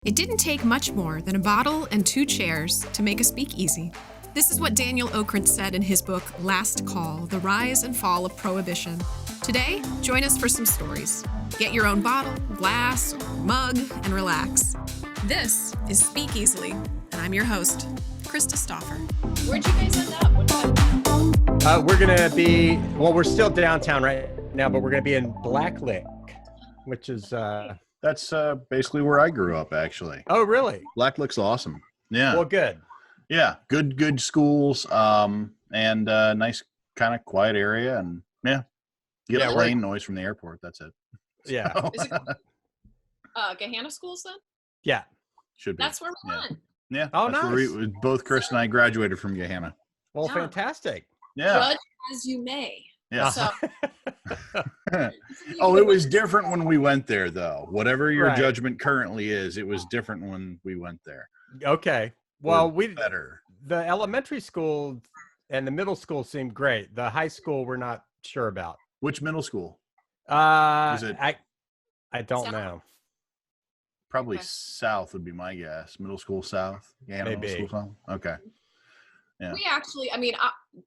It didn't take much more than a bottle and 2 chairs to make a speakeasy. This is what Daniel Okrent said in his book, Last Call, The Rise and Fall of Prohibition. Today, join us for some stories. Get your own bottle, glass, or mug, and relax. This is Speak Easily, and I'm your host, Krista Stoffer. Where'd you guys end up? What time? We're going to be, we're still downtown right now, but we're going to be in Blacklick, which is... That's basically where I grew up, actually. Oh, really? Blacklick's awesome. Yeah. Well, good. Yeah. Good schools, and nice kind of quiet area. And yeah, you get plane noise from the airport. That's it. Yeah. So. Is it Gahanna schools then? Yeah. Should be. That's where we're on. Yeah. Oh, that's nice. where both Chris and I graduated from Gahanna. Well, Yeah. fantastic. Yeah. Judge as you may. Yeah. So, Oh, it was different when we went there, though. Whatever your Right. judgment currently is, it was different when we went there. Okay. Well, Better. the elementary school and the middle school seemed great. The high school, we're not sure about. Which middle school? Is it- I don't South? know. Probably Okay. South would be my guess. Middle school South. Yeah, Maybe. Middle school South. Okay. Yeah. we actually,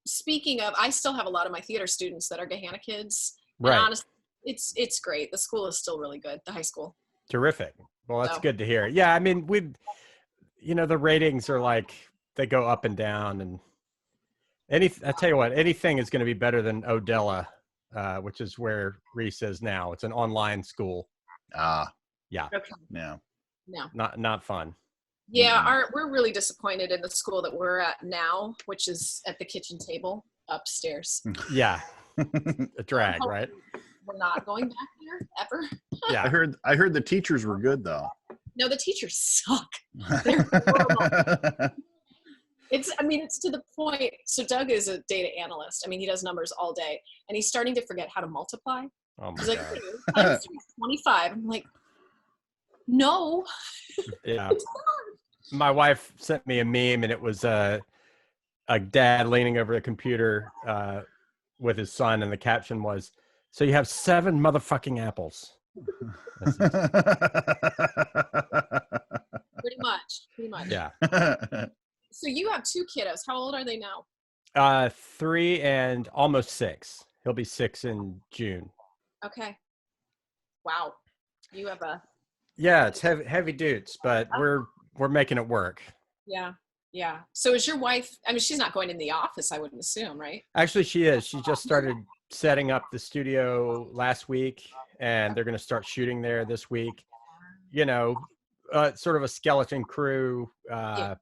speaking of, I still have a lot of my theater students that are Gahanna kids. Right. And honestly, it's great. The school is still really good, the high school. Terrific. Well, that's So. good to hear. Yeah, I mean, the ratings are like, they go up and down, and I tell you what, anything is going to be better than Odella, which is where Reese is now. It's an online school. Ah, Yeah, Okay. yeah. No. not fun. Yeah, we're really disappointed in the school that we're at now, which is at the kitchen table upstairs. Yeah, a drag, right? We're not going back there ever. Yeah. I heard the teachers were good though. No, the teachers suck. They're horrible. It's to the point. So Doug is a data analyst. He does numbers all day, and he's starting to forget how to multiply. Oh my He's like, God. times 25. I'm like, no. Yeah. My wife sent me a meme, and it was a dad leaning over a computer with his son, and the caption was, "So you have 7 motherfucking apples." Pretty much. Yeah. So you have 2 kiddos. How old are they now? 3 and almost 6. He'll be 6 in June. Okay. Wow. You have a Yeah, it's heavy dudes, but we're making it work. yeah. So is your wife? She's not going in the office, I wouldn't assume, right? Actually, she is. She just started setting up the studio last week, and they're going to start shooting there this week. Sort of a skeleton crew. Yeah.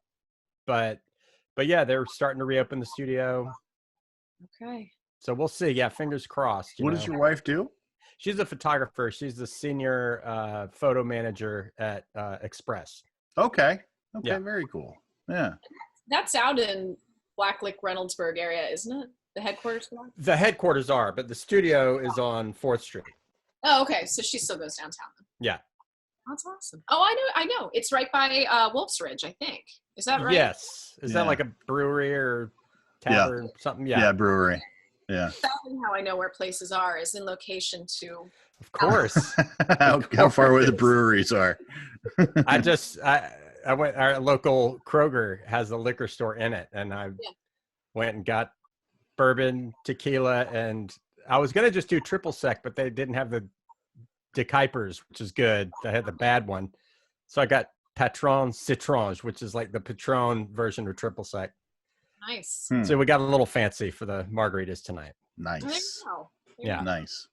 But yeah, they're starting to reopen the studio. Okay. So we'll see. Yeah, fingers crossed. What does your wife do? She's a photographer. She's the senior photo manager at Express. Okay. Yeah. Very cool. Yeah. That's out in Blacklick, Reynoldsburg area, isn't it? The headquarters one? The headquarters are, but the studio is on 4th Street. Oh, okay. So she still goes downtown then. Yeah. That's awesome. Oh, I know. It's right by Wolf's Ridge, I think. Is that right? Yes. Is that Yeah. like a brewery or tavern, something? Yeah. Yeah, brewery. Yeah. That's how I know where places are, is in location to. Of course. How far away the breweries are. I went, our local Kroger has a liquor store in it, and I went and got bourbon, tequila, and I was going to just do triple sec, but they didn't have the De Kuipers, which is good. They had the bad one. So I got Patron Citronge, which is like the Patron version of triple sec. Nice. So we got a little fancy for the margaritas tonight. There you Nice. go. Yeah. Nice.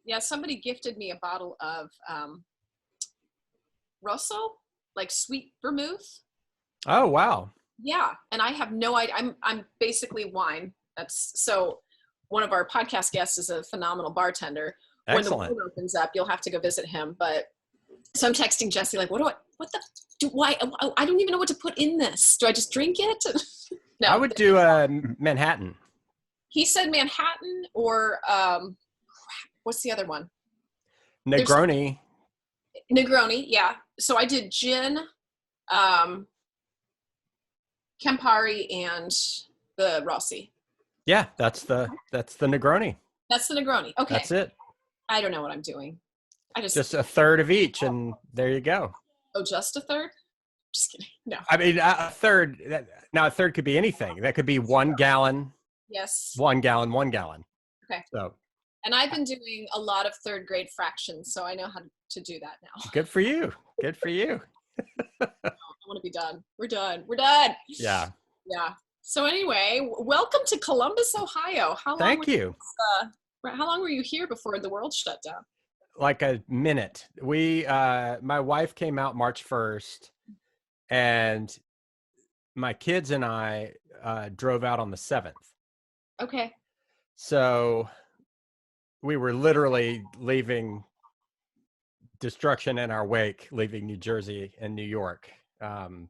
Yeah, somebody gifted me a bottle of Rosso, like sweet vermouth. Oh, wow. Yeah, and I have no idea. I'm basically wine. So one of our podcast guests is a phenomenal bartender. Excellent. When the room opens up, you'll have to go visit him. But so I'm texting Jesse like, why? I don't even know what to put in this. Do I just drink it? No. I would do Manhattan. He said Manhattan or what's the other one? Negroni. Negroni, yeah. So I did gin, Campari, and the Rossi. Yeah, that's the Negroni. That's the Negroni. Okay. That's it. I don't know what I'm doing. Just a third of each, and there you go. Oh, just a third? Just kidding. No. I mean, a third. Now, a third could be anything. That could be 1 gallon. Yes. 1 gallon, 1 gallon. Okay. So. And I've been doing a lot of third grade fractions, so I know how to do that now. Good for you. Good for you. I want to be done. We're done. We're done. Yeah. Yeah. So anyway, welcome to Columbus, Ohio. Thank you. How long were you here before the world shut down? Like a minute. My wife came out March 1st, and my kids and I drove out on the 7th. Okay. So we were literally leaving destruction in our wake, leaving New Jersey and New York. And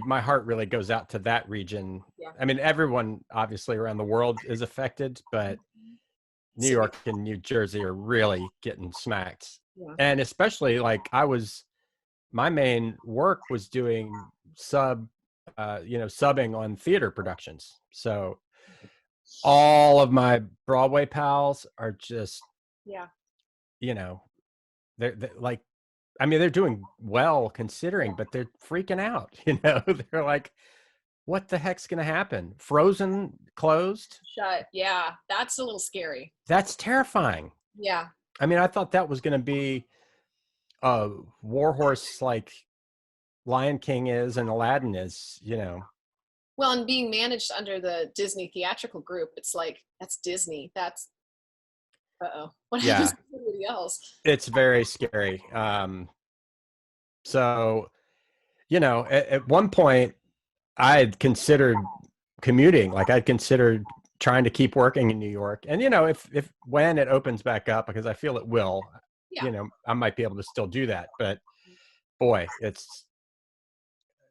my heart really goes out to that region. Yeah. I mean, everyone obviously around the world is affected, but New York and New Jersey are really getting smacked. Yeah. And especially my main work was doing subbing on theater productions. So all of my Broadway pals are just, they're doing well considering, but they're freaking out. They're like, what the heck's going to happen? Frozen closed? Shut. Yeah. That's a little scary. That's terrifying. Yeah. I mean, I thought that was going to be a warhorse like Lion King is and Aladdin is, Well, and being managed under the Disney theatrical group, it's like, that's Disney. That's, what happens to everybody else? It's very scary. So, at one point I had considered commuting. Like I'd considered trying to keep working in New York. And, when it opens back up, because I feel it will, I might be able to still do that. But boy,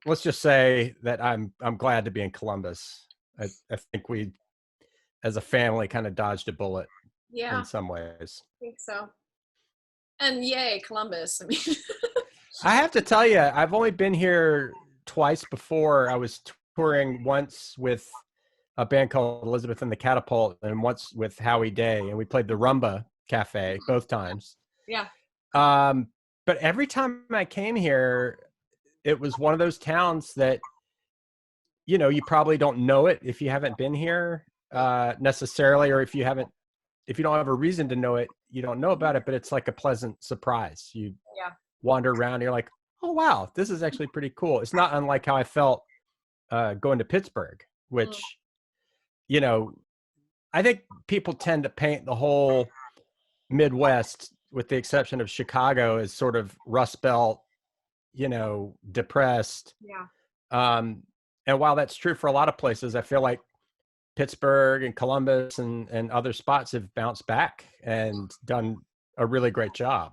let's just say that I'm glad to be in Columbus. I think we, as a family, kind of dodged a bullet in some ways. I think so. And yay, Columbus. I mean, I have to tell you, I've only been here twice before. I was touring once with a band called Elizabeth and the Catapult and once with Howie Day, and we played the Rumba Cafe both times. Yeah. But every time I came here, it was one of those towns that, you probably don't know it if you haven't been here necessarily, or if you don't have a reason to know it, you don't know about it, but it's like a pleasant surprise. You wander around and you're like, oh, wow, this is actually pretty cool. It's not unlike how I felt going to Pittsburgh, which, I think people tend to paint the whole Midwest, with the exception of Chicago, as sort of Rust Belt, depressed. Yeah. And while that's true for a lot of places, I feel like Pittsburgh and Columbus and other spots have bounced back and done a really great job,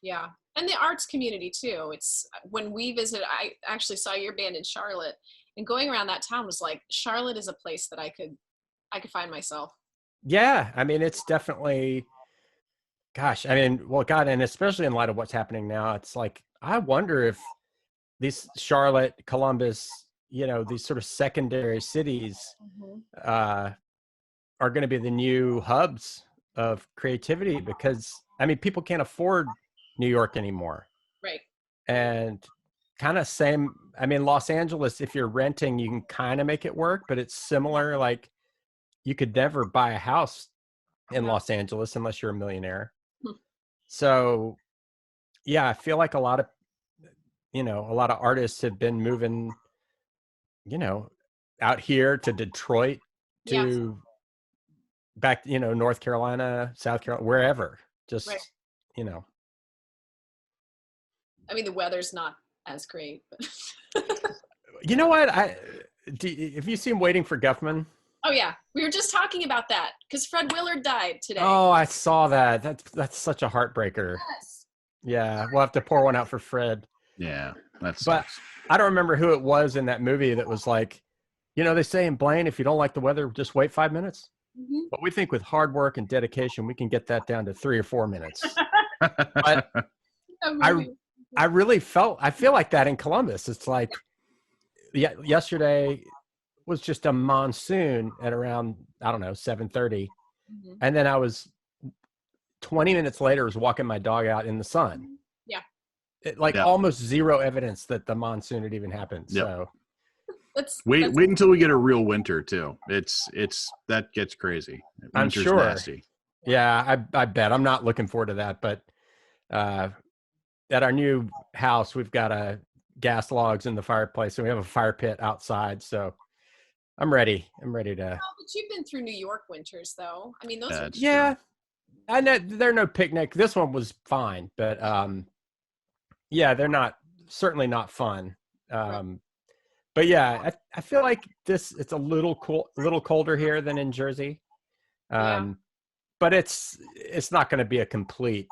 Yeah. And the arts community too. It's when we visited, I actually saw your band in Charlotte, and going around that town was like, Charlotte is a place that I could find myself. Yeah. I mean, it's definitely, gosh, I mean, well, God, and especially in light of what's happening now, it's like, I wonder if these Charlotte, Columbus, these sort of secondary cities are going to be the new hubs of creativity, because, I mean, people can't afford New York anymore. Right. And kind of same, I mean, Los Angeles, if you're renting, you can kind of make it work, but it's similar. Like you could never buy a house in Los Angeles unless you're a millionaire. So yeah, I feel like a lot of artists have been moving, out here to Detroit, to back, North Carolina, South Carolina, wherever, just, I mean, the weather's not as great, but you know what? Have you seen Waiting for Guffman? Oh yeah. We were just talking about that because Fred Willard died today. Oh, I saw that. That's such a heartbreaker. Yes. Yeah. We'll have to pour one out for Fred. Yeah. That's. But I don't remember who it was in that movie that was like, they say in Blaine, if you don't like the weather, just wait 5 minutes. Mm-hmm. But we think with hard work and dedication, we can get that down to 3 or 4 minutes. But I feel like that in Columbus. It's like, yesterday was just a monsoon at around, I don't know, 7:30. Mm-hmm. And then I was 20 minutes later, was walking my dog out in the sun. Yeah. Almost zero evidence that the monsoon had even happened. Yep. So wait until we get a real winter too. It's that gets crazy. Winter's I'm sure. Nasty. Yeah, I bet. I'm not looking forward to that. But at our new house, we've got gas logs in the fireplace, and we have a fire pit outside. So I'm ready. I'm ready to. Well, but you've been through New York winters, though. I mean, those. Yeah, I know they're no picnic. This one was fine, but yeah, they're certainly not fun. Right. But yeah, I feel like it's a little colder here than in Jersey. But it's not going to be a complete,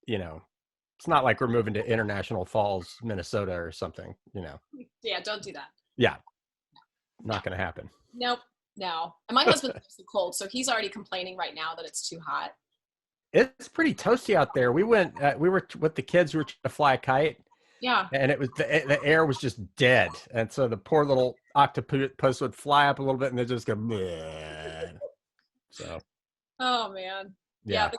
it's not like we're moving to International Falls, Minnesota or something, Yeah, don't do that. Yeah. Not going to happen. Nope. No. And my husband loves the cold, so he's already complaining right now that it's too hot. It's pretty toasty out there. We were with the kids, we were trying to fly a kite. Yeah. And it was the air was just dead. And so the poor little octopus would fly up a little bit and they just go, bleh. So. Oh, man. Yeah.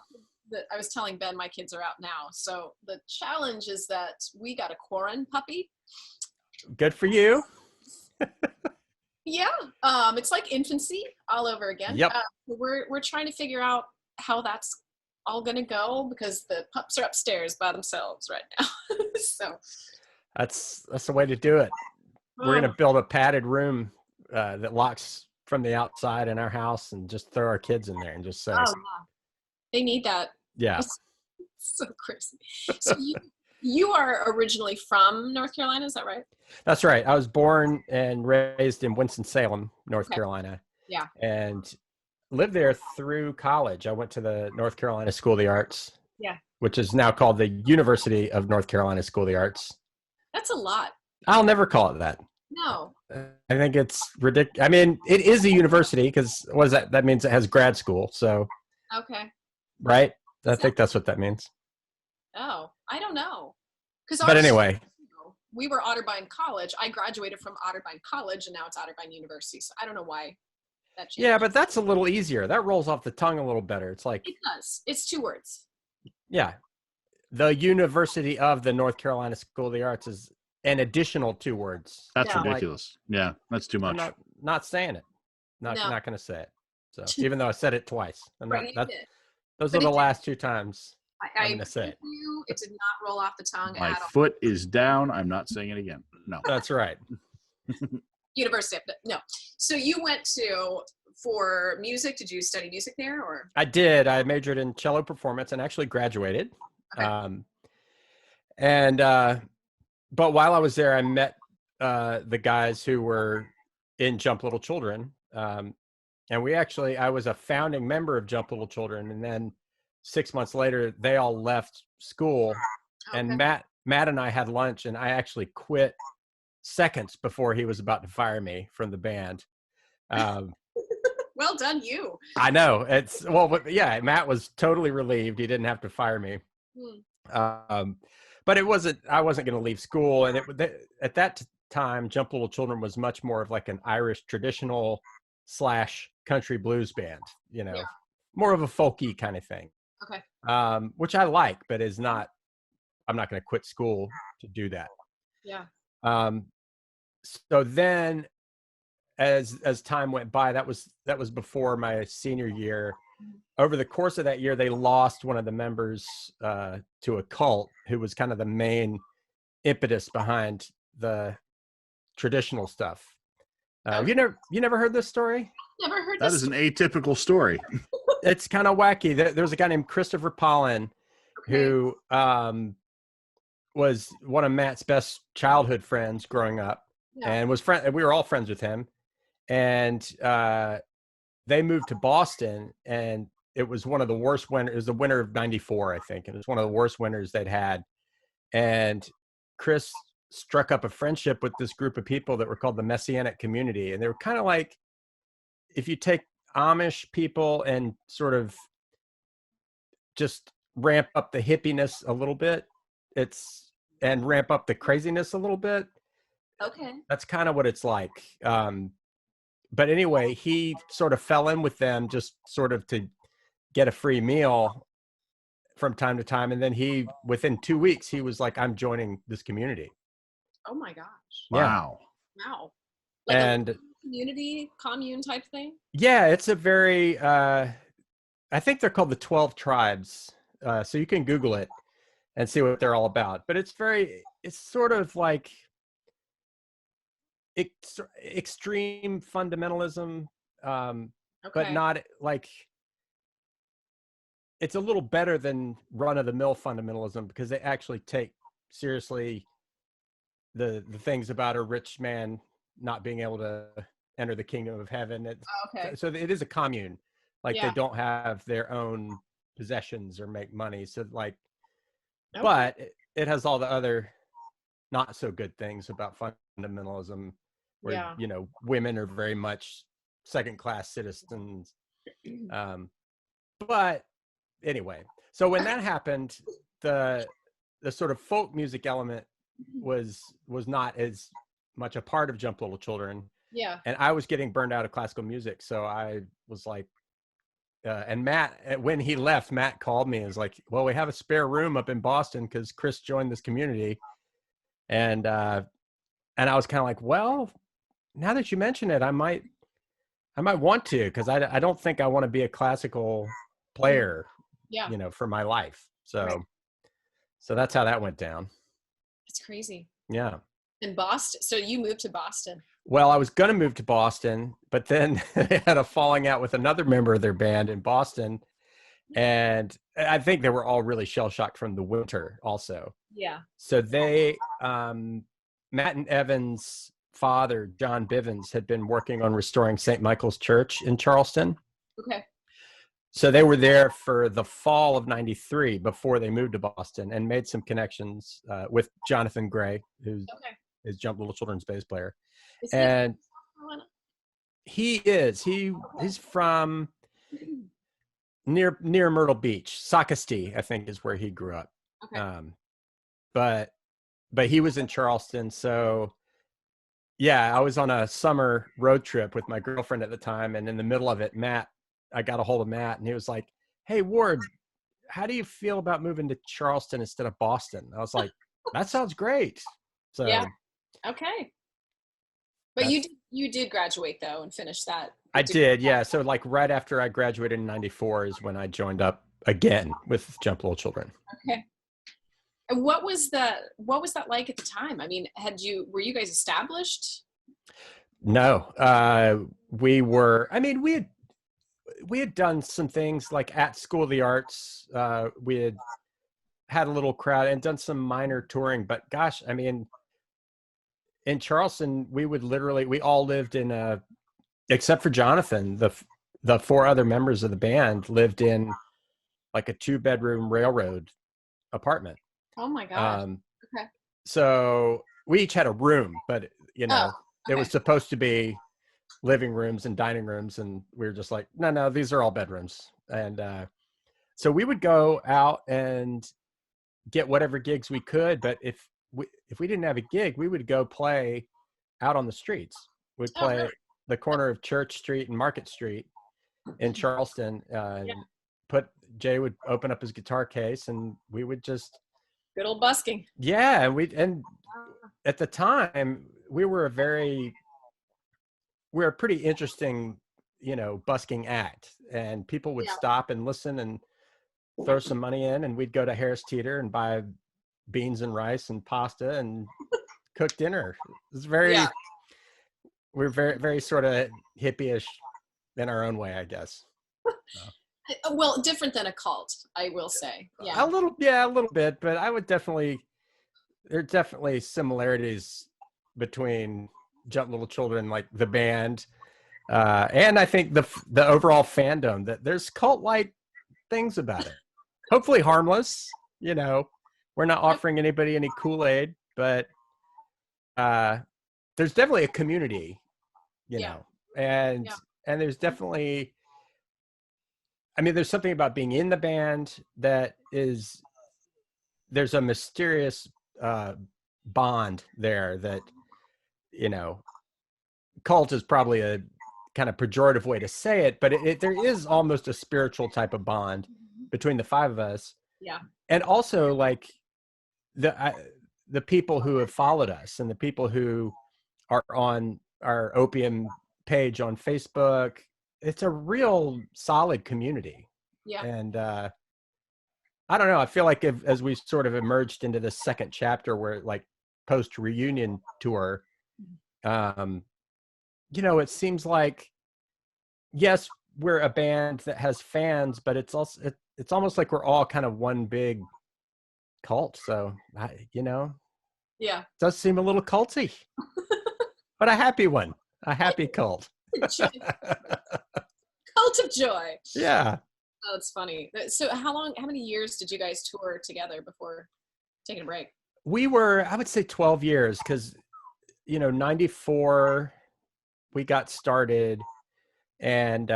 I was telling Ben my kids are out now. So the challenge is that we got a Quarren puppy. Good for you. Yeah. It's like infancy all over again. Yep. We're trying to figure out how that's all gonna go because the pups are upstairs by themselves right now. So that's the way to do it. We're gonna build a padded room that locks from the outside in our house and just throw our kids in there and just say, yeah. They need that. Yeah. It's so crazy. So you are originally from North Carolina, is that right? That's right. I was born and raised in Winston-Salem, North Carolina. Yeah. And lived there through college. I went to the North Carolina School of the Arts. Yeah. Which is now called the University of North Carolina School of the Arts. That's a lot. I'll never call it that. No. I think it's ridiculous. I mean, it is a university because what is that? That means it has grad school. So. Okay. Right? I think that's what that means. Oh, I don't know. But anyway. We were Otterbein College. I graduated from Otterbein College, and now it's Otterbein University. So I don't know why that changed. Yeah, but that's a little easier. That rolls off the tongue a little better. It's like. It does. It's 2 words. Yeah. The University of the North Carolina School of the Arts is an additional 2 words. That's ridiculous. Yeah, that's too much. I'm not saying it. Not going to say it. So even though I said it twice. Those are the last 2 times I'm going to say it. It did not roll off the tongue My at all. foot is down. I'm not saying it again. No. That's right. University of no. So you went for music. Did you study music there or? I did. I majored in cello performance and actually graduated. Okay. But while I was there, I met the guys who were in Jump Little Children. And I was a founding member of Jump Little Children. And then 6 months later, they all left school. Okay. And Matt and I had lunch, and I actually quit seconds before he was about to fire me from the band. Well done, you. I know. Yeah, Matt was totally relieved. He didn't have to fire me. But I wasn't going to leave school. And at that time, Jump Little Children was much more of like an Irish traditional / country blues band, more of a folky kind of thing. Okay. Which I like, but I'm not going to quit school to do that. Yeah. So then as time went by, that was before my senior year. Over the course of that year, they lost one of the members to a cult who was kind of the main impetus behind the traditional stuff. You never heard this story? Never heard that. This That is an atypical story. It's kind of wacky. There's a guy named Christopher Pollen who was one of Matt's best childhood friends growing up, and we were all friends with him. And they moved to Boston, and it was one of the worst winters. It was the winter of '94, I think. And it was one of the worst winters they'd had. And Chris struck up a friendship with this group of people that were called the Messianic Community. And they were kind of like, if you take Amish people and sort of just ramp up the hippiness a little bit, and ramp up the craziness a little bit. Okay. That's kind of what it's like. But anyway, he sort of fell in with them just sort of to get a free meal. from time to time. And then within 2 weeks, he was like, I'm joining this community. Oh my gosh. Wow. Wow. Like And a community commune type thing? yeah, it's a very, I think they're called the 12 tribes. So you can Google it and see what they're all about. But it's sort of like extreme fundamentalism, but not like, it's a little better than run-of-the-mill fundamentalism because they actually take seriously the things about a rich man not being able to enter the kingdom of heaven. So it is a commune. Like they don't have their own possessions or make money. So like, but it has all the other not so good things about fundamentalism where, women are very much second-class citizens. But anyway, so when that happened, the sort of folk music element was not as much a part of Jump Little Children. Yeah. And I was getting burned out of classical music. So I was like, and Matt, when he left, Matt called me and was like, well, we have a spare room up in Boston because Chris joined this community. And I was kind of like, well, now that you mention it, I might want to, because I don't think I want to be a classical player, for my life. So that's how that went down. It's crazy. Yeah. In Boston. So you moved to Boston. Well, I was going to move to Boston, but then they had a falling out with another member of their band in Boston. And I think they were all really shell-shocked from the winter also. Yeah. So they, Matt and Evan's father, John Bivens, had been working on restoring St. Michael's Church in Charleston. Okay. So they were there for the fall of '93 before they moved to Boston and made some connections with Jonathan Gray, who is Jump Little Children's bass player. And he's from near Myrtle Beach. Sacastee, I think, is where he grew up. Okay. But he was in Charleston. So yeah, I was on a summer road trip with my girlfriend at the time. And in the middle of it, I got a hold of Matt and he was like, hey, Ward, how do you feel about moving to Charleston instead of Boston? I was like, that sounds great. So yeah. Okay. But you did graduate though and finish that. I did, yeah. So like right after I graduated in '94 is when I joined up again with Jump Little Children. Okay. And what was that like at the time? I mean, were you guys established? No. We had done some things like at School of the Arts. We had a little crowd and done some minor touring, but gosh, I mean, in Charleston, we all lived in except for Jonathan, the four other members of the band lived in like a 2-bedroom railroad apartment. Oh my gosh. Okay. So we each had a room, but it was supposed to be living rooms and dining rooms. And we were just like, no, these are all bedrooms. And so we would go out and get whatever gigs we could. But if we didn't have a gig, we would go play out on the streets. We'd play the corner of Church Street and Market Street in Charleston. Jay would open up his guitar case and we would just good old busking. Yeah. And at the time we were a pretty interesting, busking act, and people would stop and listen and throw some money in, and we'd go to Harris Teeter and buy beans and rice and pasta and cook dinner. It's we're very, very sort of hippie-ish in our own way, I guess. Well, different than a cult, I will say. Yeah. A little bit, but I would there are definitely similarities between Jump Little Children, like the band, and I think the overall fandom, that there's cult-like things about it. Hopefully harmless, we're not offering anybody any Kool-Aid, but there's definitely a community, and there's definitely, I mean, there's something about being in the band that there's a mysterious bond there that, cult is probably a kind of pejorative way to say it, but there is almost a spiritual type of bond between the five of us. Yeah. And also like the people who have followed us and the people who are on our Opium page on Facebook, it's a real solid community. Yeah. And I don't know, I feel like as we sort of emerged into this second chapter where like post reunion tour, you know, it seems like, yes, we're a band that has fans, but it's also, it's almost like we're all kind of one big cult. So, you know, Yeah. it does seem a little culty, but a happy one, a happy cult. Cult of joy. Yeah. Oh, it's funny. So how many years did you guys tour together before taking a break? We were, I would say 12 years, because, you know, 94, we got started, and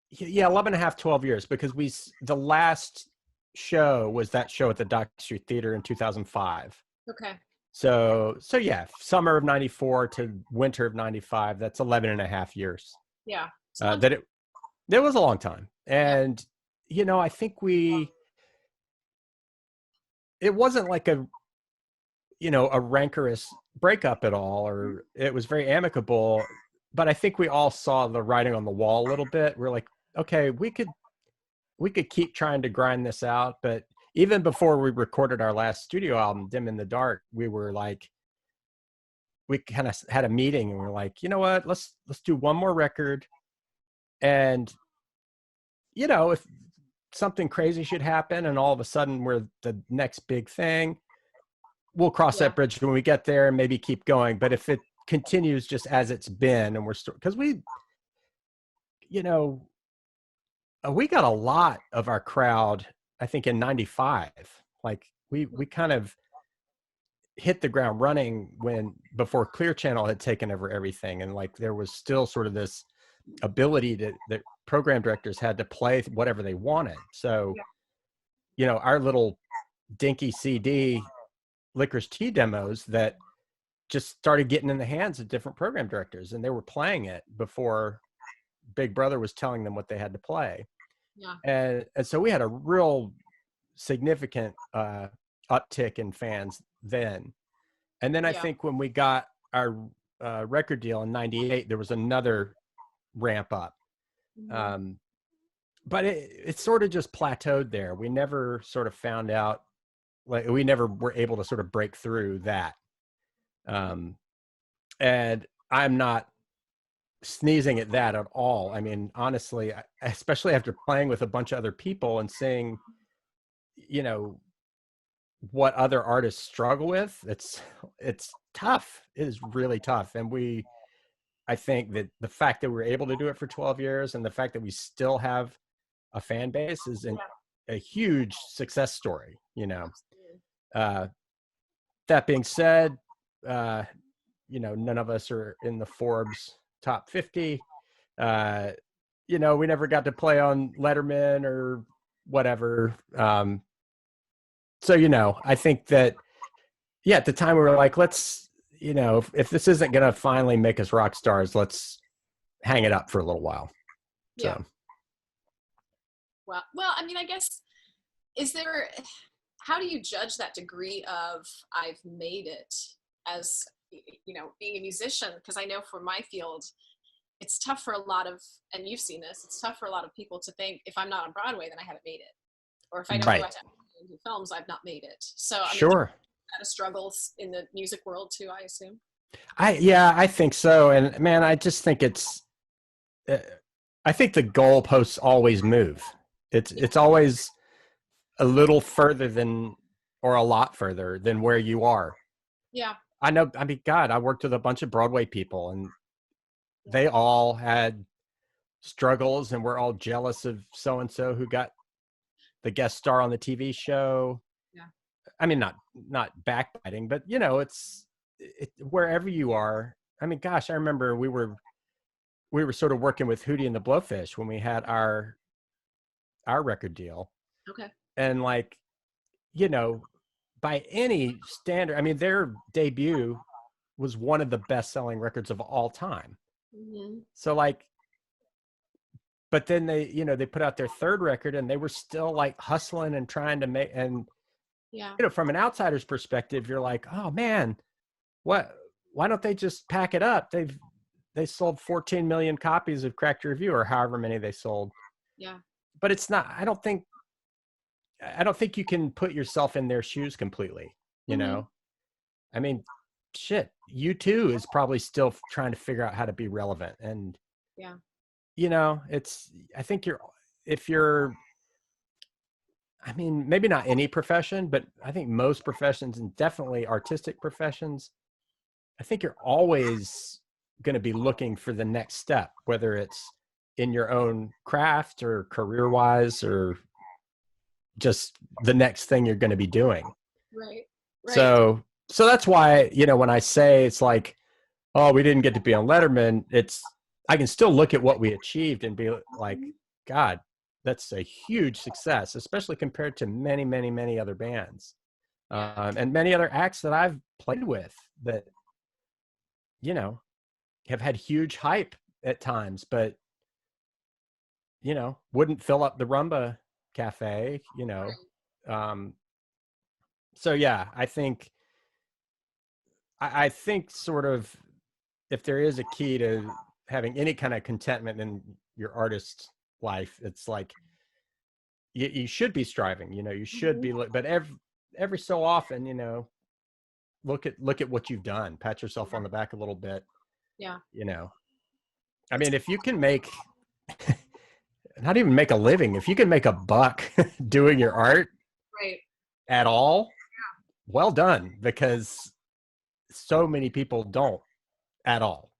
yeah, 11 and a half, 12 years, because the last show was that show at the Dock Street Theater in 2005. Okay. So yeah, summer of 94 to winter of 95, that's 11 and a half years. Yeah. It was a long time. And, you know, I think it wasn't like a rancorous breakup at all, or it was very amicable, but I think we all saw the writing on the wall a little bit. We're like, okay, we could keep trying to grind this out. But even before we recorded our last studio album, Dim in the Dark, we were like, we kind of had a meeting and we're like, you know what, let's do one more record. And, you know, if something crazy should happen and all of a sudden we're the next big thing, we'll cross that bridge when we get there and maybe keep going. But if it continues just as it's been, and we're still, because we, you know, we got a lot of our crowd, I think, in 95. Like we kind of hit the ground running before Clear Channel had taken over everything. And like, there was still sort of this ability that program directors had to play whatever they wanted. So, you know, our little dinky CD Licorice Tea demos that just started getting in the hands of different program directors, and they were playing it before Big Brother was telling them what they had to play. Yeah. And so we had a real significant uptick in fans then. And then I think when we got our record deal in 98, there was another ramp up. Mm-hmm. But it sort of just plateaued there. We never sort of found out, like, we never were able to sort of break through that. And I'm not sneezing at that at all. I mean, honestly, especially after playing with a bunch of other people and seeing, you know, what other artists struggle with, it's tough. It is really tough. And I think that the fact that we're able to do it for 12 years and the fact that we still have a fan base is a huge success story, you know. That being said, you know, none of us are in the Forbes top 50. You know, we never got to play on Letterman or whatever. So, you know, I think that, at the time we were like, let's, you know, if this isn't going to finally make us rock stars, let's hang it up for a little while. Yeah. So. Well, I mean, I guess, how do you judge that degree of I've made it as, you know, being a musician? Because I know for my field, it's tough for a lot of, and you've seen this, it's tough for a lot of people to think if I'm not on Broadway, then I haven't made it. Or if I don't go out to do films, I've not made it. So, I mean, sure. Kind of struggles in the music world too, I assume. I think so. And man, I just think I think the goalposts always move. It's always a little further or a lot further than where you are. Yeah. I know. I mean, God, I worked with a bunch of Broadway people and they all had struggles and we're all jealous of so-and-so who got the guest star on the TV show. Yeah. I mean, not backbiting, but you know, it's wherever you are. I mean, gosh, I remember we were sort of working with Hootie and the Blowfish when we had our record deal. Okay. And like, you know, by any standard, I mean, their debut was one of the best-selling records of all time. Mm-hmm. So like, but then they, you know, they put out their third record and they were still like hustling and trying to make, and, Yeah. you know, from an outsider's perspective, you're like, oh man, why don't they just pack it up? They sold 14 million copies of Cracked Your Review, or however many they sold. Yeah. But it's not, I don't think you can put yourself in their shoes completely, you know? I mean, shit, U2 is probably still trying to figure out how to be relevant. And, yeah, you know, I think if you're, I mean, maybe not any profession, but I think most professions, and definitely artistic professions, I think you're always going to be looking for the next step, whether it's in your own craft or career wise, or just the next thing you're going to be doing. right. So that's why, you know, when I say it's like, oh, we didn't get to be on Letterman, I can still look at what we achieved and be like, God, that's a huge success, especially compared to many, many, many other bands, and many other acts that I've played with that, you know, have had huge hype at times, but, you know, wouldn't fill up the Rumba Cafe, you know. So yeah, I think sort of, if there is a key to having any kind of contentment in your artist life, it's like you should be striving, you know, you should be, but every so often, you know, look at what you've done, pat yourself on the back a little bit. Yeah. You know, I mean, if you can make not even make a living, if you can make a buck doing your art at all, well done, because so many people don't at all.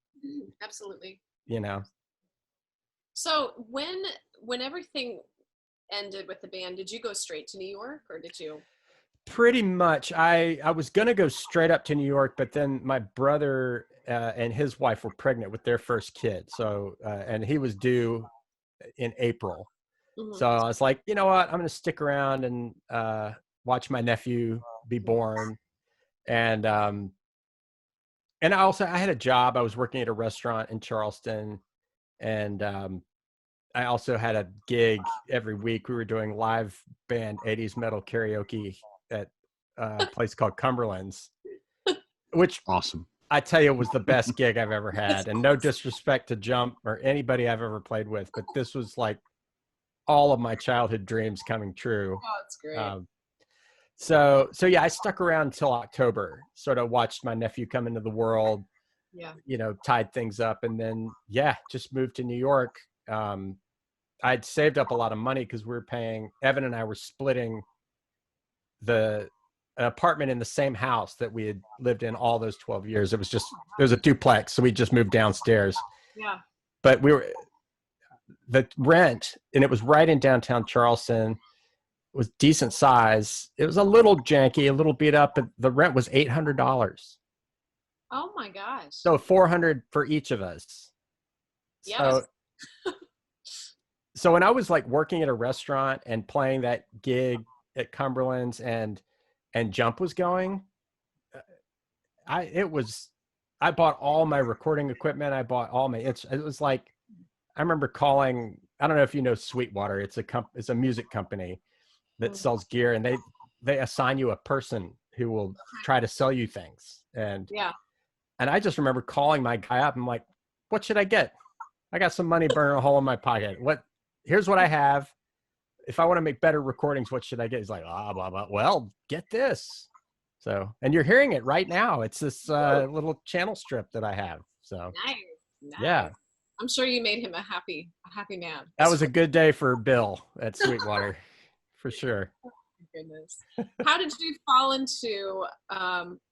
Absolutely. You know. So when everything ended with the band, did you go straight to New York, or did you? Pretty much. I was going to go straight up to New York, but then my brother and his wife were pregnant with their first kid. So, and he was due in April. So I was like, you know what, I'm going to stick around and watch my nephew be born. And I had a job. I was working at a restaurant in Charleston, and I also had a gig every week. We were doing live band 80s metal karaoke at a place called Cumberland's, which awesome. I tell you, it was the best gig I've ever had. And no disrespect to Jump or anybody I've ever played with, but this was like all of my childhood dreams coming true. Oh, that's great. So yeah, I stuck around until October, sort of watched my nephew come into the world, you know, tied things up, and then, just moved to New York. I'd saved up a lot of money because Evan and I were splitting an apartment in the same house that we had lived in all those 12 years. It was a duplex. So we just moved downstairs. Yeah. But the rent, and it was right in downtown Charleston, was decent size. It was a little janky, a little beat up, but the rent was $800. Oh my gosh. So $400 for each of us. Yes. So when I was like working at a restaurant and playing that gig at Cumberland's and Jump was going, I bought all my recording equipment. I bought all it was like, I remember calling, I don't know if you know Sweetwater. It's a music company that sells gear, and they assign you a person who will try to sell you things. And I just remember calling my guy up. I'm like, what should I get? I got some money burning a hole in my pocket. Here's what I have. If I want to make better recordings, what should I get? He's like, blah, blah. Well, get this. So, and you're hearing it right now. It's this little channel strip that I have. So nice. Yeah. I'm sure you made him a happy man. That was a good day for Bill at Sweetwater, for sure. Oh, goodness. How did you fall into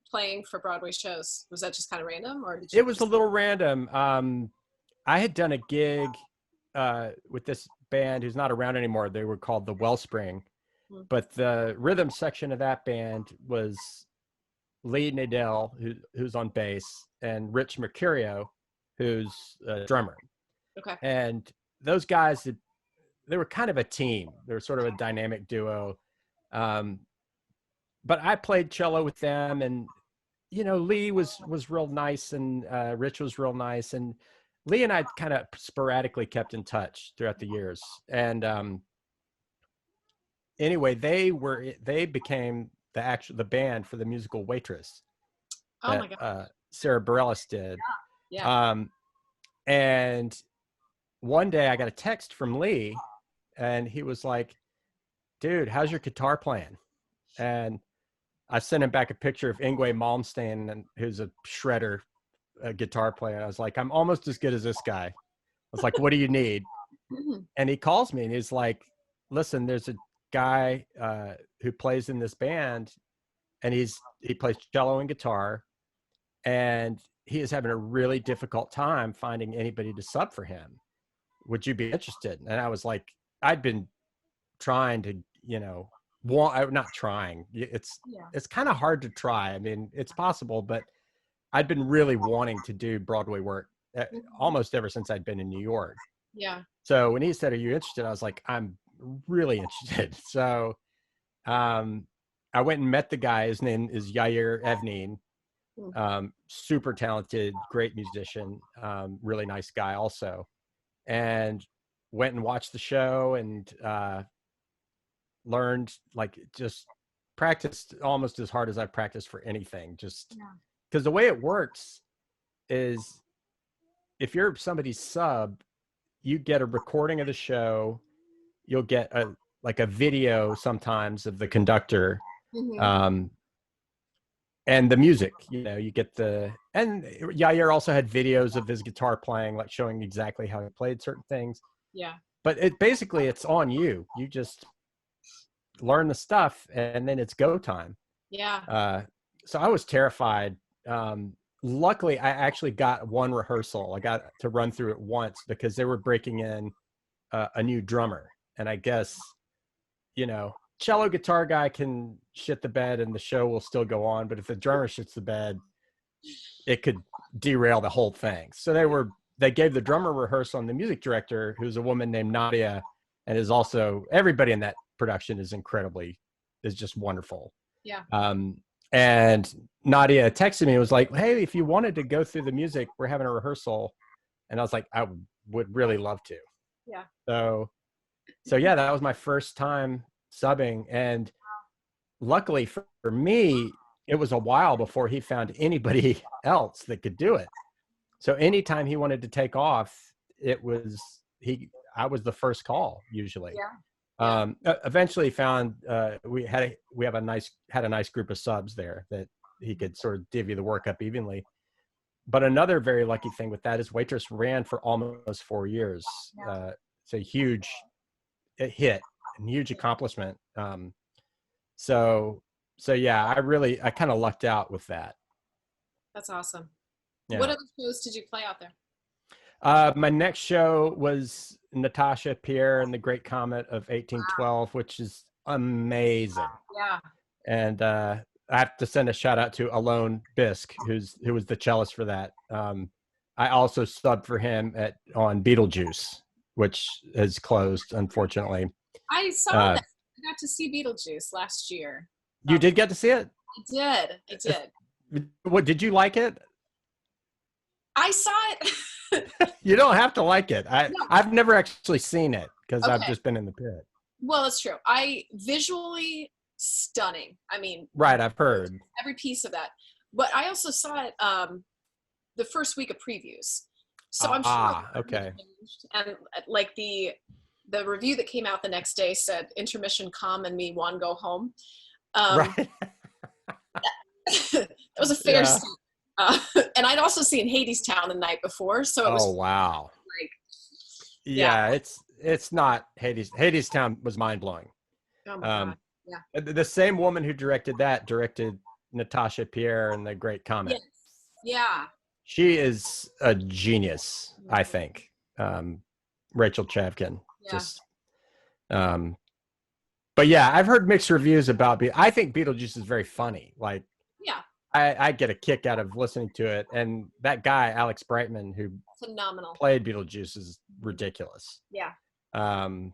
playing for Broadway shows? Was that just kind of random, or It was a little random. I had done a gig with this band who's not around anymore. They were called the Wellspring, but the rhythm section of that band was Lee Nadell, who's on bass, and Rich Mercurio, who's a drummer. Okay. And those guys, they were kind of a team. They were sort of a dynamic duo. But I played cello with them, and, you know, Lee was real nice, and Rich was real nice. And Lee and I kind of sporadically kept in touch throughout the years. And anyway, they became the band for the musical Waitress Oh my that God. Sarah Bareilles did. Yeah. And one day I got a text from Lee, and he was like, dude, how's your guitar playing? And I sent him back a picture of Yngwie Malmsteen, and who's a shredder, a guitar player. I was like, I'm almost as good as this guy. I was like, what do you need? And he calls me and he's like, listen, there's a guy who plays in this band, and he plays cello and guitar, and he is having a really difficult time finding anybody to sub for him. Would you be interested? And I was like, I'd been trying to, not trying. It's kind of hard to try. I mean, it's possible, but I'd been really wanting to do Broadway work almost ever since I'd been in New York. Yeah. So when he said, are you interested? I was like, I'm really interested. So I went and met the guy. His name is Yair Evnine. Super talented, great musician, really nice guy also. And went and watched the show and learned, like, just practiced almost as hard as I've practiced for anything. Just because the way it works is if you're somebody's sub, you get a recording of the show. You'll get a video sometimes of the conductor, and the music. You get and Yair also had videos of his guitar playing, like showing exactly how he played certain things. Yeah. But it's on you. You just learn the stuff, and then it's go time. Yeah. So I was terrified. Luckily, I actually got one rehearsal. I got to run through it once because they were breaking in a new drummer. And I guess, cello guitar guy can shit the bed and the show will still go on. But if the drummer shits the bed, it could derail the whole thing. So they gave the drummer rehearsal, and the music director, who's a woman named Nadia, and is also, everybody in that production is just wonderful. Yeah. And Nadia texted me and was like, hey, if you wanted to go through the music, we're having a rehearsal. And I was like, I would really love to. Yeah. So yeah, that was my first time subbing. And luckily for me, it was a while before he found anybody else that could do it. So anytime he wanted to take off, I was the first call usually. Yeah. Eventually found we had a nice group of subs there that he could sort of divvy the work up evenly. But another very lucky thing with that is Waitress ran for almost 4 years. It's a huge hit and huge accomplishment. So yeah, I kind of lucked out with that. That's awesome. Yeah. What other shows did you play out there? My next show was Natasha Pierre and the Great Comet of 1812, which is amazing. Yeah. And I have to send a shout out to Alone Bisk, who was the cellist for that. I also subbed for him on Beetlejuice, which has closed, unfortunately. I saw that. I got to see Beetlejuice last year. You did get to see it? I did. What, did you like it? I saw it. You don't have to like it. I've never actually seen it because I've just been in the pit. Well, it's true. Visually stunning. I mean, right. I've heard every piece of that, but I also saw it the first week of previews. So I'm sure. Okay. And like the review that came out the next day said intermission come and me one go home. Right. That was a fair start. And I'd also seen Hadestown the night before, so it was. Oh wow! Yeah, it's not Hades. Hadestown was mind blowing. Oh my God! Yeah. The same woman who directed Natasha Pierre and the Great Comet. Yes. Yeah. She is a genius, I think. Rachel Chavkin. Yeah. But yeah, I've heard mixed reviews about. I think Beetlejuice is very funny. Like. Yeah. I get a kick out of listening to it, and that guy Alex Brightman, who phenomenal played Beetlejuice, is ridiculous. Yeah. So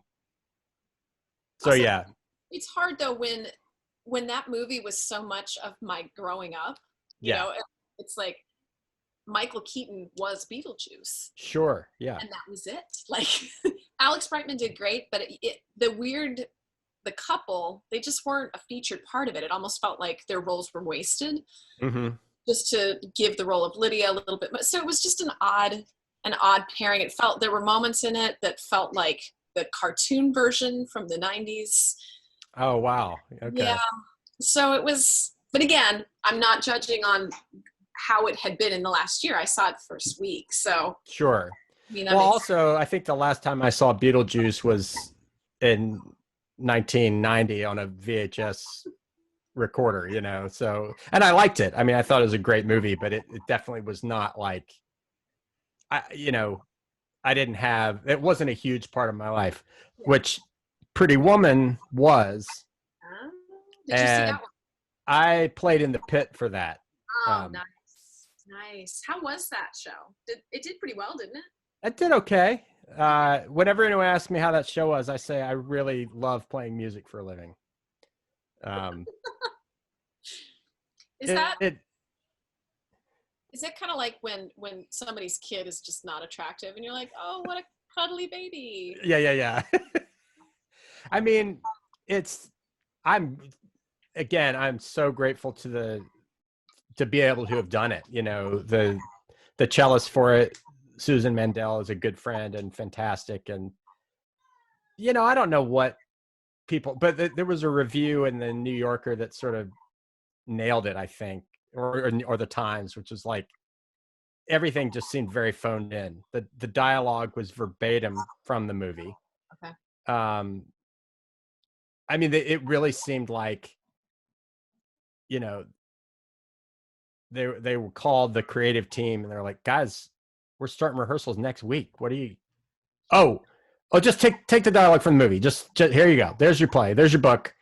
also, yeah, it's hard though when that movie was so much of my growing up. You know, it's like Michael Keaton was Beetlejuice. Sure. Yeah. And that was it. Like Alex Brightman did great, but the couple, they just weren't a featured part of it. It almost felt like their roles were wasted just to give the role of Lydia a little bit. So it was just an odd pairing. It felt, there were moments in it that felt like the cartoon version from the 90s. Oh, wow. Okay. Yeah. So it was, but again, I'm not judging on how it had been in the last year. I saw it the first week. So sure. I mean, well, also, I think the last time I saw Beetlejuice was in 1990 on a VHS recorder, you know, so, and I liked it. I mean, I thought it was a great movie, but it definitely was not like, it wasn't a huge part of my life, which Pretty Woman was. Did you see that one? I played in the pit for that. Oh, nice. How was that show? It did pretty well, didn't it? It did okay. Whenever anyone asks me how that show was, I say I really love playing music for a living. Is that kind of like when somebody's kid is just not attractive and you're like, oh, what a cuddly baby? Yeah. I mean, I'm so grateful to be able to have done it. You know, the cellist for it, Susan Mandel, is a good friend and fantastic. And, you know, I don't know what people, but there was a review in the New Yorker that sort of nailed it, I think, or the Times, which was like, everything just seemed very phoned in. The dialogue was verbatim from the movie. Okay. I mean, it really seemed like, you know, they were called the creative team and they're like, guys, we're starting rehearsals next week. What do you? Oh, just take the dialogue from the movie. Just here you go. There's your play. There's your book.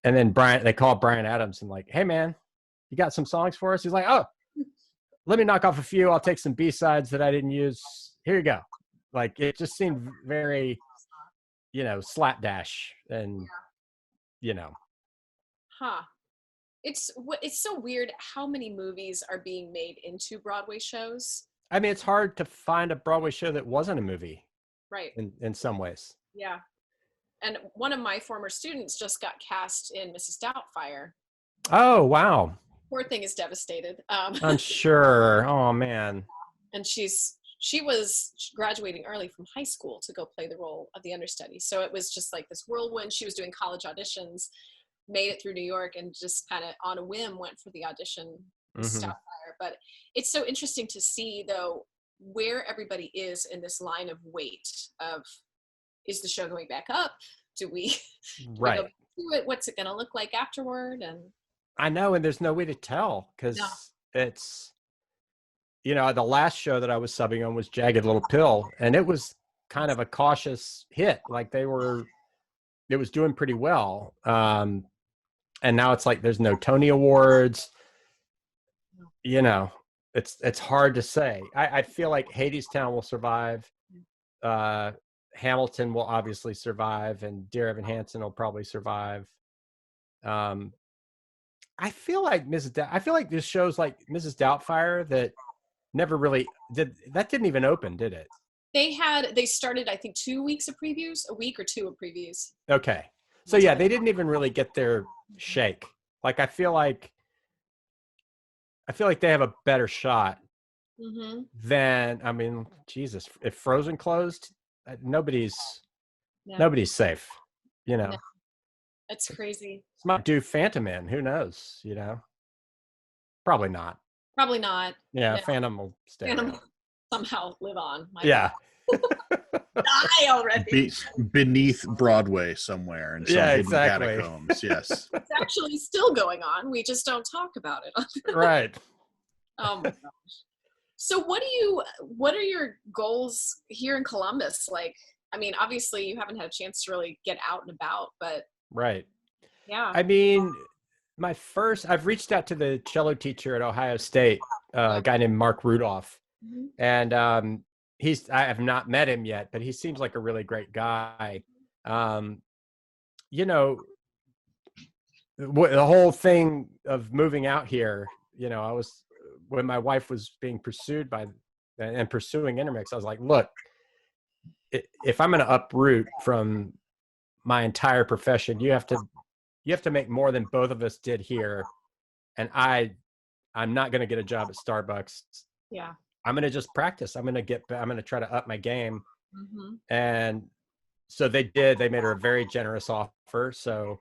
And then they call Brian Adams and like, hey man, you got some songs for us? He's like, oh, let me knock off a few. I'll take some B-sides that I didn't use. Here you go. Like, it just seemed very, you know, slapdash and, you know. Huh. It's so weird how many movies are being made into Broadway shows. I mean, it's hard to find a Broadway show that wasn't a movie. Right. In some ways. Yeah. And one of my former students just got cast in Mrs. Doubtfire. Oh, wow. Poor thing is devastated. I'm sure. Oh, man. And she was graduating early from high school to go play the role of the understudy. So it was just like this whirlwind. She was doing college auditions, made it through New York, and just kind of on a whim went for the audition. Doubtfire. But it's so interesting to see, though, where everybody is in this line of wait of, is the show going back up? Do we right go do it? What's it going to look like afterward? And I know, and there's no way to tell because it's, you know, the last show that I was subbing on was Jagged Little Pill, and it was kind of a cautious hit. Like it was doing pretty well. And now it's like there's no Tony Awards. You know, it's hard to say. I feel like Hadestown will survive. Hamilton will obviously survive, and Dear Evan Hansen will probably survive. I feel like there's shows like Mrs. Doubtfire that never really didn't even open, did it? They started, I think, 2 weeks of previews, a week or two of previews. Okay. So yeah, they didn't even really get their shake. Like I feel like they have a better shot than, I mean, Jesus, if Frozen closed, nobody's safe, you know. No. That's crazy. It might do Phantom in, who knows, you know. Probably not. Yeah, no. Phantom will stay. Phantom will somehow live on. Yeah. Die already. Beneath Broadway somewhere in some hidden catacombs. Yes. It's actually still going on. We just don't talk about it. Right. Oh my gosh. So what are your goals here in Columbus? Like, I mean, obviously you haven't had a chance to really get out and about, but right. Yeah. I mean, I've reached out to the cello teacher at Ohio State, a guy named Mark Rudolph. And I have not met him yet, but he seems like a really great guy. You know, the whole thing of moving out here, you know, I was when my wife was being pursued by and pursuing Intermix, I was like, look, if I'm going to uproot from my entire profession, you have to make more than both of us did here. And I'm not going to get a job at Starbucks. Yeah. I'm going to just practice. I'm going to try to up my game. Mm-hmm. And so they did. They made her a very generous offer. So,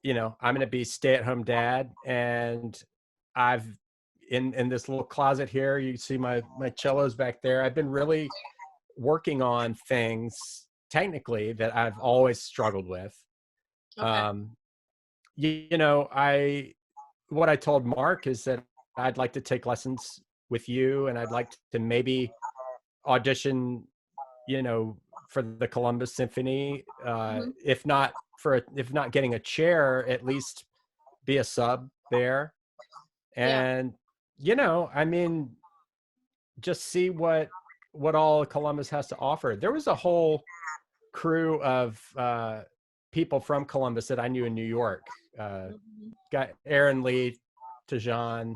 I'm going to be stay-at-home dad. And I've in this little closet here, you see my cellos back there. I've been really working on things technically that I've always struggled with. Okay. What I told Mark is that I'd like to take lessons with you, and I'd like to maybe audition, for the Columbus Symphony. If not getting a chair, at least be a sub there. And, just see what all Columbus has to offer. There was a whole crew of people from Columbus that I knew in New York. Got Aaron Lee, Tajan.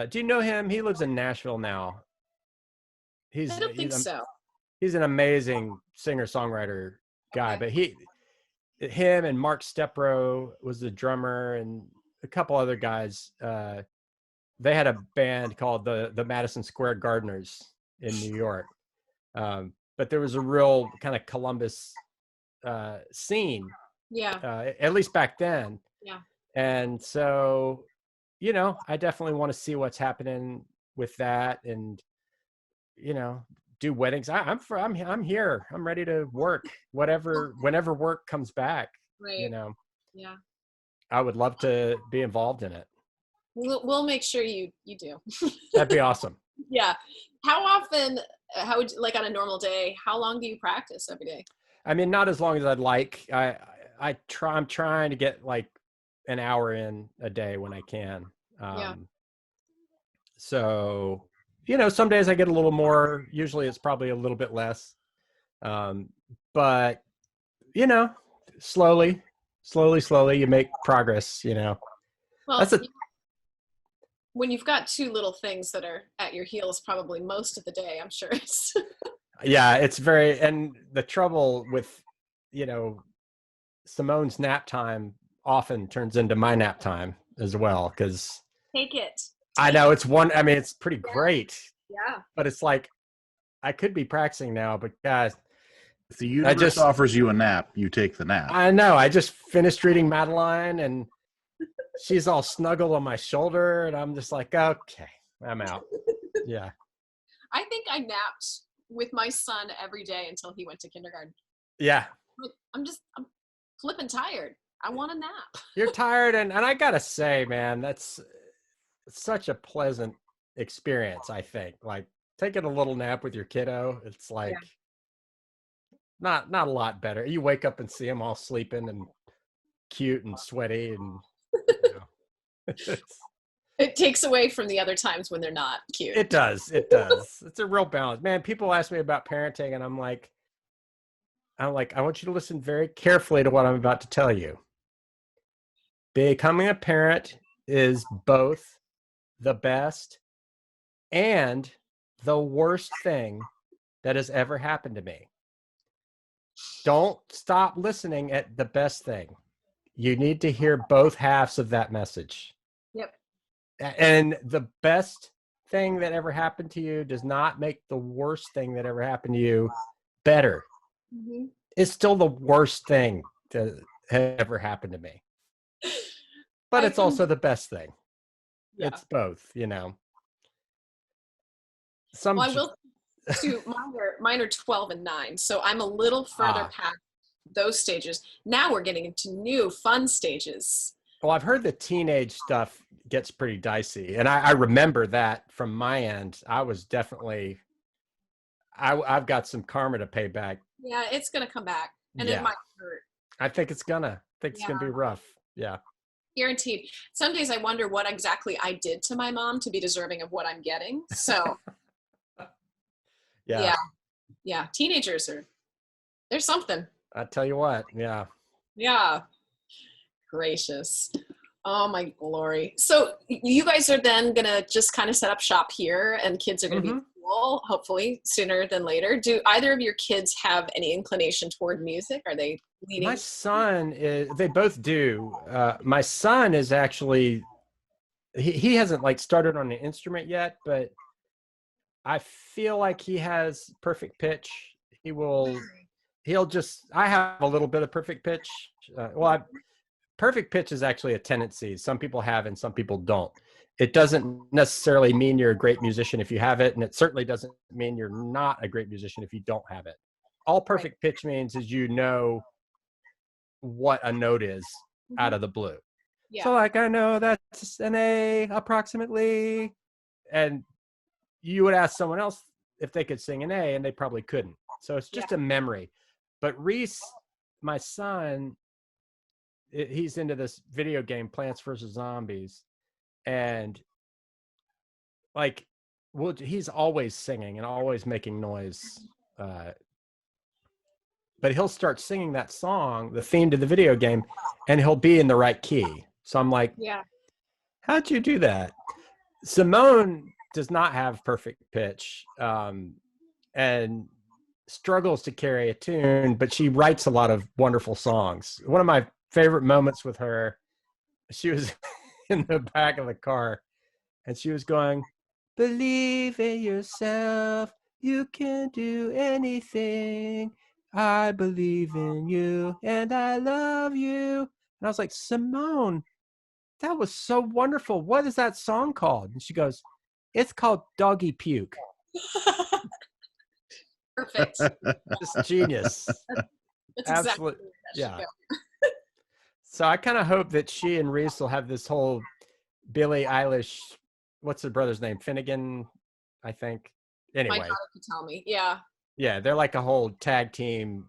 Do you know him? He lives in Nashville now. I don't think so. He's an amazing singer-songwriter guy, but him and Mark Stepro was the drummer, and a couple other guys. They had a band called the Madison Square Gardeners in New York. But there was a real kind of Columbus scene. Yeah. At least back then. Yeah. And so, I definitely want to see what's happening with that, and, do weddings. I'm here. I'm ready to work whenever work comes back. Right. Yeah. I would love to be involved in it. We'll make sure you do. That'd be awesome. Yeah. How often, like on a normal day, how long do you practice every day? I mean, not as long as I'd like. I'm trying to get like an hour in a day when I can. So, some days I get a little more. Usually it's probably a little bit less. But, slowly you make progress, Well, when you've got two little things that are at your heels probably most of the day, I'm sure it's yeah, it's and the trouble with, Simone's nap time often turns into my nap time as well, because take it. I know it's it's pretty great. Yeah. But it's like, I could be practicing now, but guys, if the universe offers you a nap, you take the nap. I know. I just finished reading Madeline, and she's all snuggled on my shoulder, and I'm just like, okay, I'm out. Yeah. I think I napped with my son every day until he went to kindergarten. Yeah. I'm flipping tired. I want a nap. You're tired, and I gotta say, man, that's such a pleasant experience. I think, like, taking a little nap with your kiddo, it's like not a lot better. You wake up and see them all sleeping and cute and sweaty, and it takes away from the other times when they're not cute. It does. It's a real balance, man. People ask me about parenting, and I'm like, I want you to listen very carefully to what I'm about to tell you. Becoming a parent is both the best and the worst thing that has ever happened to me. Don't stop listening at the best thing. You need to hear both halves of that message. Yep. And the best thing that ever happened to you does not make the worst thing that ever happened to you better. Mm-hmm. It's still the worst thing that ever happened to me. But it's also the best thing. Yeah. It's both, Well, I will too. Mine are 12 and 9, so I'm a little further past those stages. Now we're getting into new fun stages. Well, I've heard the teenage stuff gets pretty dicey, and I remember that from my end. I was definitely, I've got some karma to pay back. Yeah, it's gonna come back, and it might hurt. I think it's gonna be rough. Yeah. Guaranteed. Some days I wonder what exactly I did to my mom to be deserving of what I'm getting. So yeah. Teenagers there's something. I tell you what. Yeah. Yeah. Gracious. Oh my glory. So you guys are then gonna just kind of set up shop here, and kids are gonna be in school, hopefully sooner than later. Do either of your kids have any inclination toward music? Are they leaning? My son is, they both do. My son is actually, he hasn't like started on an instrument yet, but I feel like he has perfect pitch. He'll just, I have a little bit of perfect pitch. Perfect pitch is actually a tendency. Some people have and some people don't. It doesn't necessarily mean you're a great musician if you have it, and it certainly doesn't mean you're not a great musician if you don't have it. All perfect pitch means is you know what a note is out of the blue. Yeah. So like, I know that's an A approximately, and you would ask someone else if they could sing an A, and they probably couldn't. So it's just a memory. But Reese, my son, he's into this video game, Plants vs. Zombies, and like, he's always singing and always making noise. But he'll start singing that song, the theme to the video game, and he'll be in the right key. So I'm like, how'd you do that? Simone does not have perfect pitch, and struggles to carry a tune, but she writes a lot of wonderful songs. One of my favorite moments with her, she was in the back of the car and she was going, believe in yourself, you can do anything, I believe in you and I love you. And I was like, Simone, that was so wonderful. What is that song called? And she goes, it's called Doggy Puke. Perfect. Just genius. That's Absolutely. Exactly So I kind of hope that she and Reese will have this whole Billie Eilish, what's her brother's name? Finnegan, I think. Anyway. My daughter could tell me. Yeah. Yeah, they're like a whole tag team,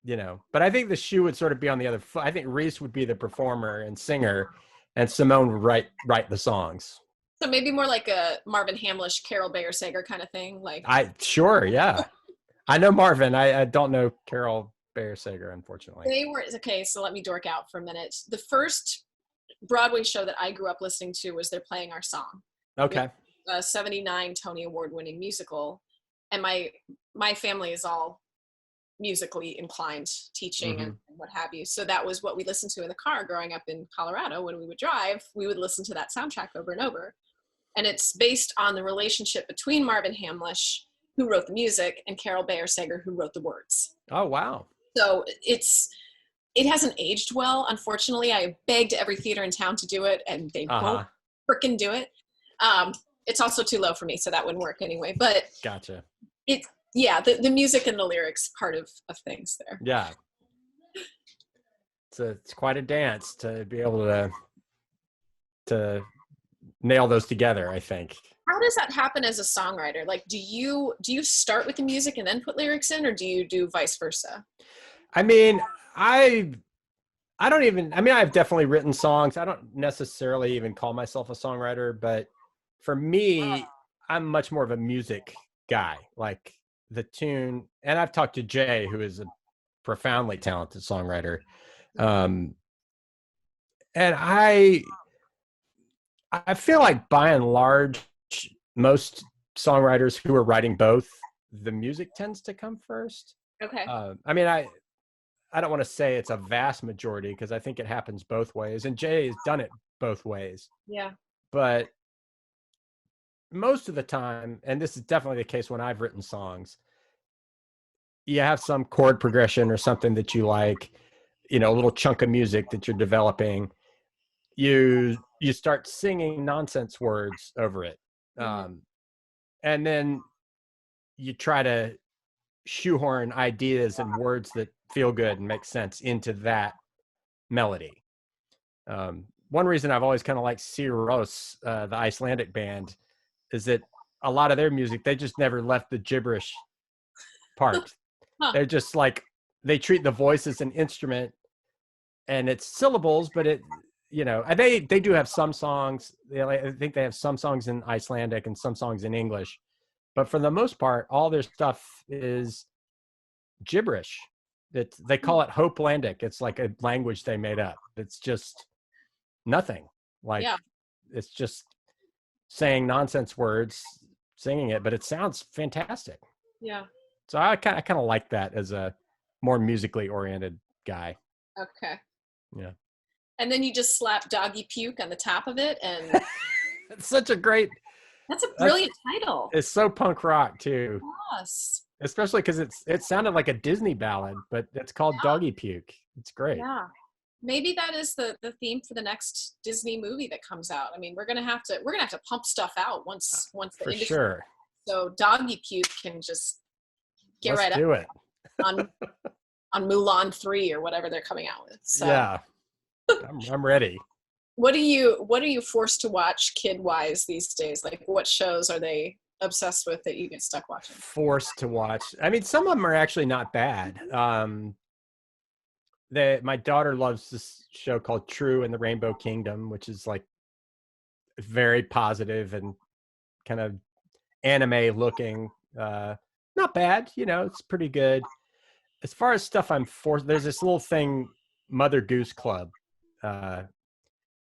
you know. But I think the shoe would sort of be on the other foot. I think Reese would be the performer and singer, and Simone would write the songs. So maybe more like a Marvin Hamlish, Carol Bayer Sager kind of thing. Like sure, yeah. I know Marvin. I don't know Carol Bayer Sager, unfortunately. They were okay. So let me dork out for a minute. The first Broadway show that I grew up listening to was They're Playing Our Song. Okay. A 79 Tony Award winning musical, and my family is all musically inclined, teaching and what have you. So that was what we listened to in the car growing up in Colorado. When we would drive, we would listen to that soundtrack over and over. And it's based on the relationship between Marvin Hamlish, who wrote the music, and Carol Bayer Sager, who wrote the words. Oh, wow. So it hasn't aged well, unfortunately. I begged every theater in town to do it, and they won't frickin' do it. It's also too low for me, so that wouldn't work anyway. But gotcha. The music and the lyrics part of things there. Yeah. It's quite a dance to be able to nail those together, I think. How does that happen as a songwriter? Like, do you start with the music and then put lyrics in, or do you do vice versa? I mean, I've definitely written songs. I don't necessarily even call myself a songwriter, but for me, I'm much more of a music guy, like the tune. And I've talked to Jay, who is a profoundly talented songwriter. And I feel like by and large, most songwriters who are writing both, the music tends to come first. Okay. I mean, I don't want to say it's a vast majority because I think it happens both ways. And Jay has done it both ways. Yeah. But most of the time, and this is definitely the case when I've written songs, you have some chord progression or something that you like, you know, a little chunk of music that you're developing. You start singing nonsense words over it. And then you try to shoehorn ideas and words that feel good and make sense into that melody. One reason I've always kind of liked Siros, the Icelandic band, is that a lot of their music, they just never left the gibberish part. They're just like, they treat the voice as an instrument and it's syllables, but it, you know, and they do have some songs. I think they have some songs in Icelandic and some songs in English, but for the most part, all their stuff is gibberish. They call it Hopelandic. It's like a language they made up. It's just nothing. Like it's just saying nonsense words, singing it, but it sounds fantastic. Yeah. So I kind of like that as a more musically oriented guy. Okay. Yeah. And then you just slap Doggy Puke on the top of it, and it's such a great. That's a brilliant title. It's so punk rock too. Yes. Especially because it sounded like a Disney ballad, but it's called Doggy Puke. It's great. Yeah. Maybe that is the theme for the next Disney movie that comes out. I mean, we're gonna have to pump stuff out once the for industry. Sure. So Doggy Puke can just get Let's right do up it on Mulan 3 or whatever they're coming out with. So. Yeah. I'm ready. What are you forced to watch kid-wise these days? Like, what shows are they obsessed with that you get stuck watching? Forced to watch. I mean, some of them are actually not bad. My daughter loves this show called True and the Rainbow Kingdom, which is like very positive and kind of anime looking. Not bad, it's pretty good. As far as stuff I'm forced, there's this little thing, Mother Goose Club,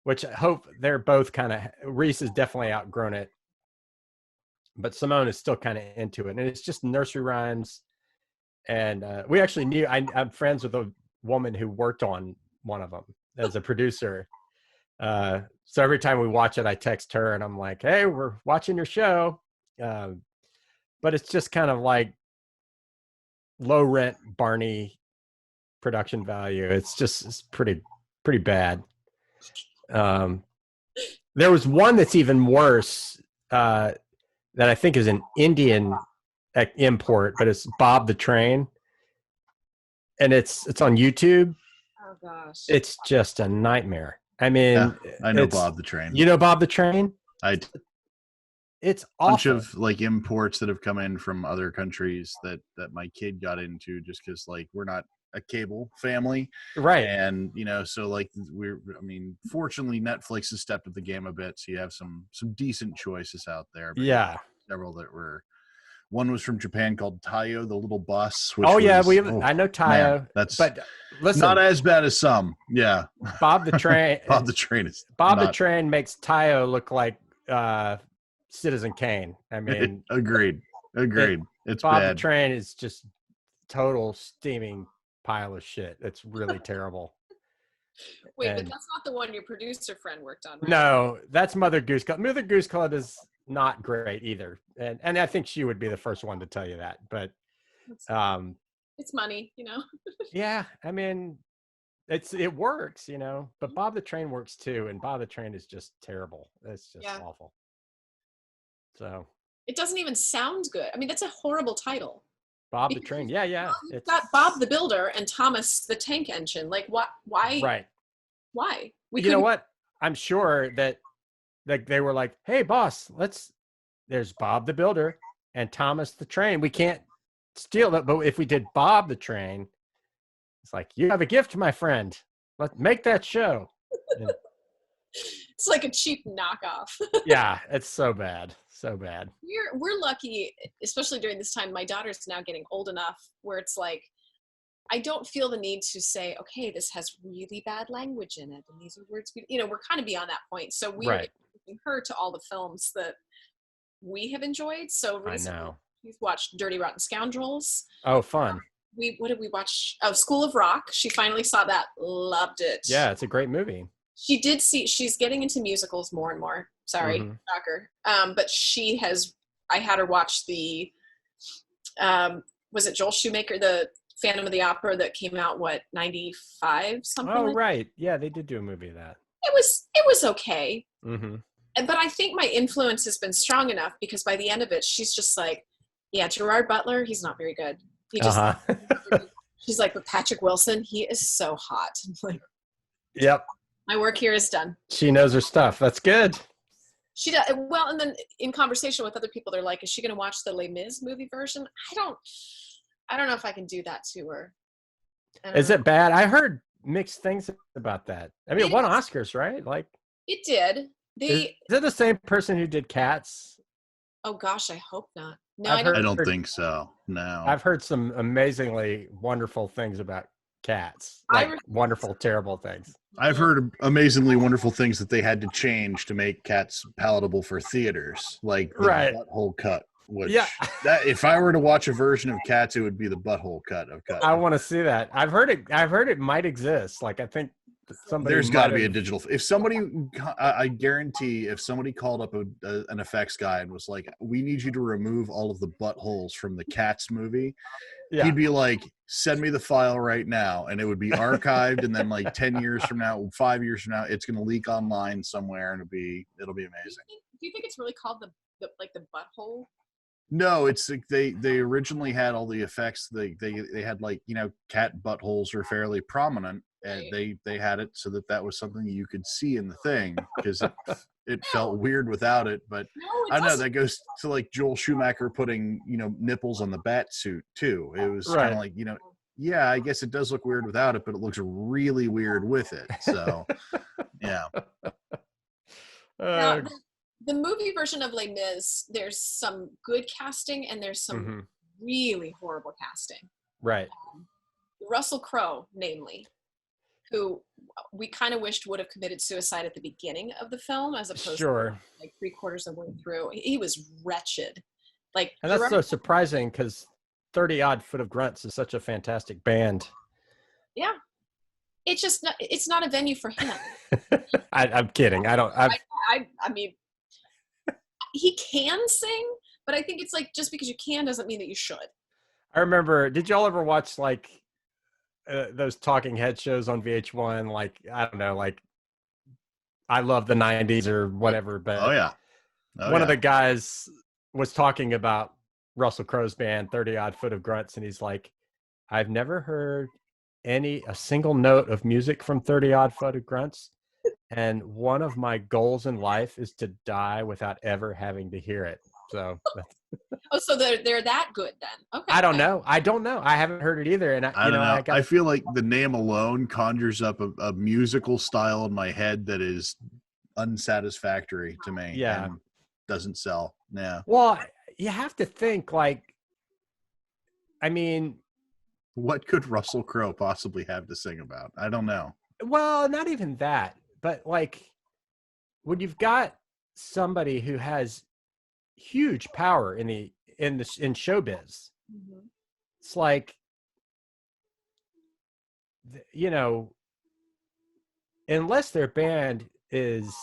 which I hope they're both kind of, Reese has definitely outgrown it, but Simone is still kind of into it. And it's just nursery rhymes. And we actually I'm friends with a woman who worked on one of them as a producer. So every time we watch it, I text her and I'm like, hey, we're watching your show. But it's just kind of like low rent Barney production value. It's pretty bad. There was one that's even worse that I think is an Indian import, but it's Bob the Train, and it's on YouTube. Oh gosh, it's just a nightmare. I mean, I know Bob the Train. You know Bob the Train? It's a bunch of like imports that have come in from other countries that my kid got into just because like we're not a cable family, right? And so like fortunately Netflix has stepped up the game a bit, so you have some decent choices out there. But yeah, several that were. One was from Japan called Tayo, the little bus. Which I know Tayo. But listen, not as bad as some. Yeah, Bob the Train. Bob the Train is the Train makes Tayo look like Citizen Kane. I mean, agreed. It's Bob bad. the Train is just total steaming pile of shit. It's really terrible. Wait, but that's not the one your producer friend worked on, right? No, that's Mother Goose Club. Mother Goose Club is not great either, and I think she would be the first one to tell you that. But it's money, Yeah, I mean, it works, But Bob the Train works too, and Bob the Train is just terrible. It's just awful. So it doesn't even sound good. I mean, that's a horrible title. Bob the Train. Yeah. You've got Bob the Builder and Thomas the Tank Engine. Like, what? Why? Right. Why? You know what? I'm sure that they were like, hey, boss, there's Bob the Builder and Thomas the Train. We can't steal that. But if we did Bob the Train, it's like, you have a gift, my friend. Let's make that show. It's like a cheap knockoff. Yeah, it's so bad. So bad. We're lucky, especially during this time. My daughter's now getting old enough where it's like, I don't feel the need to say, okay, this has really bad language in it, and these are words. We're kind of beyond that point. So we're introducing her to all the films that we have enjoyed. So recently, we've watched Dirty Rotten Scoundrels. Oh, fun. What did we watch? Oh, School of Rock. She finally saw that. Loved it. Yeah, it's a great movie. She did she's getting into musicals more and more. Sorry, shocker. But I had her watch the, was it Joel Shoemaker, the Phantom of the Opera that came out, 95, something Oh, like right. Yeah, they did do a movie of that. It was okay. Mm-hmm. But I think my influence has been strong enough because by the end of it, she's just like, yeah, Gerard Butler, he's not very good. He just, she's like, but Patrick Wilson, he is so hot. I'm like, yep. My work here is done. She knows her stuff. That's good. She does. Well, and then in conversation with other people, they're like, is she going to watch the Les Mis movie version? I don't know if I can do that to her. Is it bad? I heard mixed things about that. I mean, it won Oscars, right? Like it did. Is it the same person who did Cats? Oh gosh, I hope not. No, I don't think so. No. I've heard some amazingly wonderful things about cats, like wonderful, terrible things. I've heard amazingly wonderful things that they had to change to make cats palatable for theaters, like the butthole cut. Which that if I were to watch a version of Cats, it would be the butthole cut of Cut. I want to see that. I've heard it might exist. Like I think somebody. There's got to be a digital. If somebody, I guarantee, if somebody called up an effects guy and was like, "We need you to remove all of the buttholes from the Cats movie," he'd be like, "Send me the file right now," and it would be archived. And then, like 10 years from now, 5 years from now, it's going to leak online somewhere, and it'll be amazing. Do you think it's really called the butthole? No, it's like they originally had all the effects. They had like, cat buttholes are fairly prominent, and they had it so that was something you could see in the thing because it felt weird without it. But I don't know, that goes to like Joel Schumacher putting nipples on the bat suit too. It was kind of like yeah, I guess it does look weird without it, but it looks really weird with it. So yeah. The movie version of Les Mis, there's some good casting and there's some really horrible casting. Right. Russell Crowe, namely, who we kind of wished would have committed suicide at the beginning of the film as opposed to like 3/4 of the way through. He was wretched. And that's so surprising because 30 Odd Foot of Grunts is such a fantastic band. Yeah. It's just not, it's not a venue for him. I'm kidding. I mean, he can sing, but I think it's like just because you can doesn't mean that you should. I remember, did y'all ever watch like those talking head shows on VH1? Like, I don't know, like I love the 90s or whatever, but one of the guys was talking about Russell Crowe's band, 30 Odd Foot of Grunts, and he's like, I've never heard a single note of music from 30 Odd Foot of Grunts. And one of my goals in life is to die without ever having to hear it. So, so they're that good then? Okay. I don't know. I haven't heard it either. And I don't know. I feel like the name alone conjures up a musical style in my head that is unsatisfactory to me. Yeah, and doesn't sell. Yeah. Well, you have to think like, I mean, what could Russell Crowe possibly have to sing about? I don't know. Well, not even that. But like when you've got somebody who has huge power in showbiz, it's like, unless their band is,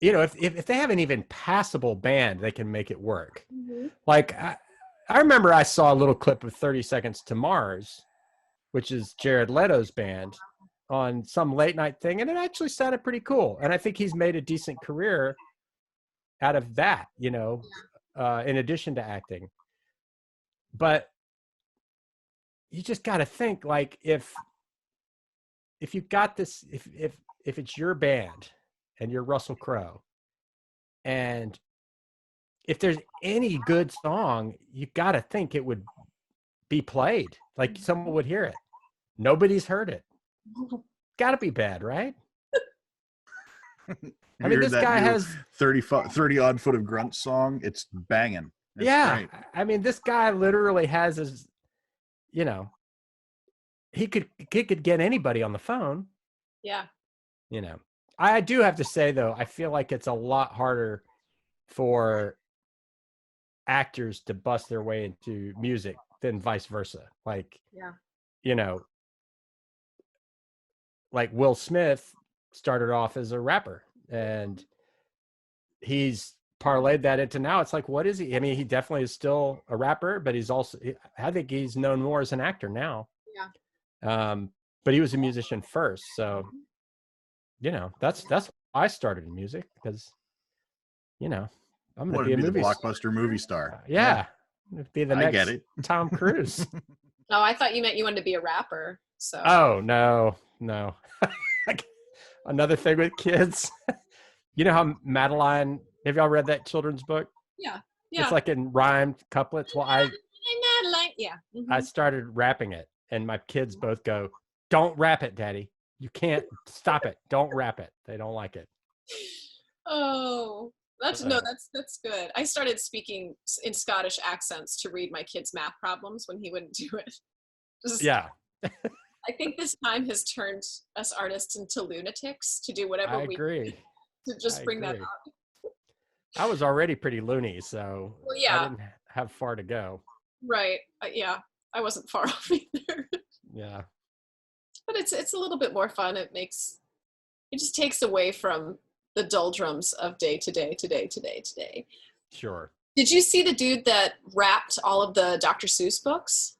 if they have an even passable band, they can make it work. Like I remember I saw a little clip of 30 Seconds to Mars, which is Jared Leto's band, on some late night thing, and it actually sounded pretty cool. And I think he's made a decent career out of that, in addition to acting. But you just got to think, like, if you got this, if it's your band and you're Russell Crowe, and if there's any good song, you got to think it would be played, like someone would hear it. Nobody's heard it. Got to be bad, right? I mean, this guy has 30 Odd Foot of Grunt song. It's banging. It's great. I mean, this guy literally has his, he could get anybody on the phone. Yeah. I do have to say though, I feel like it's a lot harder for actors to bust their way into music than vice versa. Like, like Will Smith started off as a rapper and he's parlayed that into now. It's like, what is he? I mean, he definitely is still a rapper, but he's also, I think he's known more as an actor now. Yeah. But he was a musician first. So, that's why I started in music because, I'm going to be a blockbuster movie star. Yeah. I'm going to be the next get it. Tom Cruise. No, I thought you meant you wanted to be a rapper. So. Oh, no. Another thing with kids. You know how Madeline, have y'all read that children's book? Yeah. It's like in rhymed couplets. Well, Madeline. Yeah. Mm-hmm. I started rapping it and my kids both go, don't rap it, Daddy. You can't stop it. Don't rap it. They don't like it. Oh, That's good. I started speaking in Scottish accents to read my kids' math problems when he wouldn't do it. Yeah. I think this time has turned us artists into lunatics to do whatever I agree. to just bring that up. I was already pretty loony, so Well, yeah. I didn't have far to go. Right. Yeah. I wasn't far off either. Yeah. But it's a little bit more fun. It just takes away from the doldrums of day to day to day to day to day. Sure. Did you see the dude that wrapped all of the Dr. Seuss books?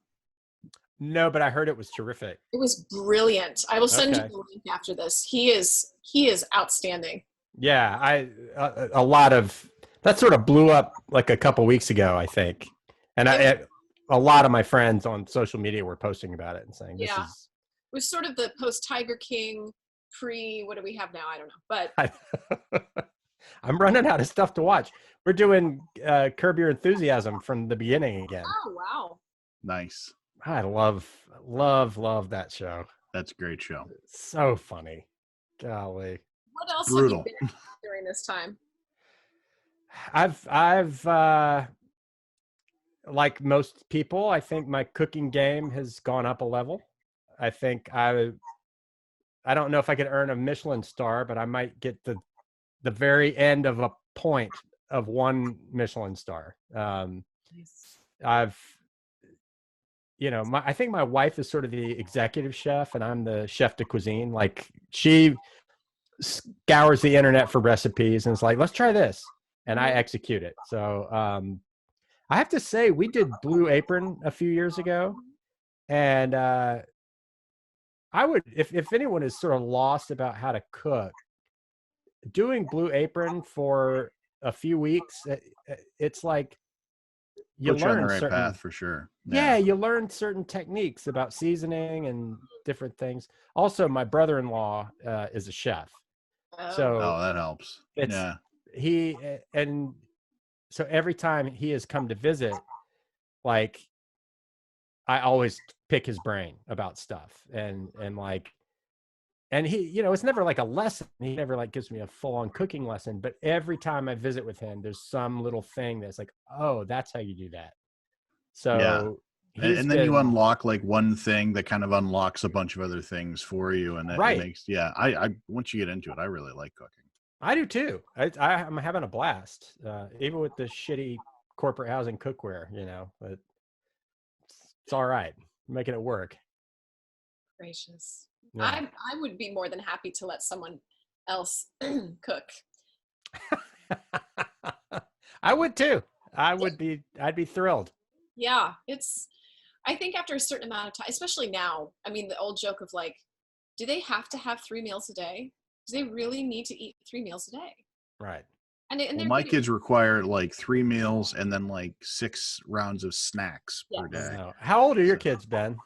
No, but I heard it was terrific. It was brilliant. I will send you the link after this. He is outstanding. Yeah, a lot of that sort of blew up like a couple weeks ago, I think, and a lot of my friends on social media were posting about it and saying this is. It was sort of the post Tiger King, pre what do we have now? I don't know, but I'm running out of stuff to watch. We're doing Curb Your Enthusiasm from the beginning again. Oh wow! Nice. I love that show. That's a great show. It's so funny. Golly. What else Brutal. have you been during this time? I've like most people, I think my cooking game has gone up a level. I think I don't know if I could earn a Michelin star, but I might get the very end of a point of one Michelin star. I've I think my wife is sort of the executive chef and I'm the chef de cuisine. Like she scours the internet for recipes and it's like, let's try this. And I execute it. So I have to say we did Blue Apron a few years ago. And I would, if anyone is sort of lost about how to cook, doing Blue Apron for a few weeks, it's like, you Put you on learn the right certain path for sure. Yeah, you learn certain techniques about seasoning and different things. Also, my brother-in-law is a chef, so that helps. So every time he has come to visit, like I always pick his brain about stuff, and he, it's never like a lesson. He never like gives me a full-on cooking lesson, but every time I visit with him, there's some little thing that's like, oh, that's how you do that. So and then you unlock like one thing that kind of unlocks a bunch of other things for you, and that makes I once you get into it, I really like cooking. I do too. I'm having a blast, even with the shitty corporate housing cookware. But it's all right. I'm making it work. Gracious. Yeah. I would be more than happy to let someone else cook. I would too. I'd be thrilled. Yeah, I think after a certain amount of time, especially now, I mean, the old joke of like, do they have to have 3 meals a day? Do they really need to eat 3 meals a day? Right. And my kids require like 3 meals and then like 6 rounds of snacks per day. Wow. How old are your kids, Ben?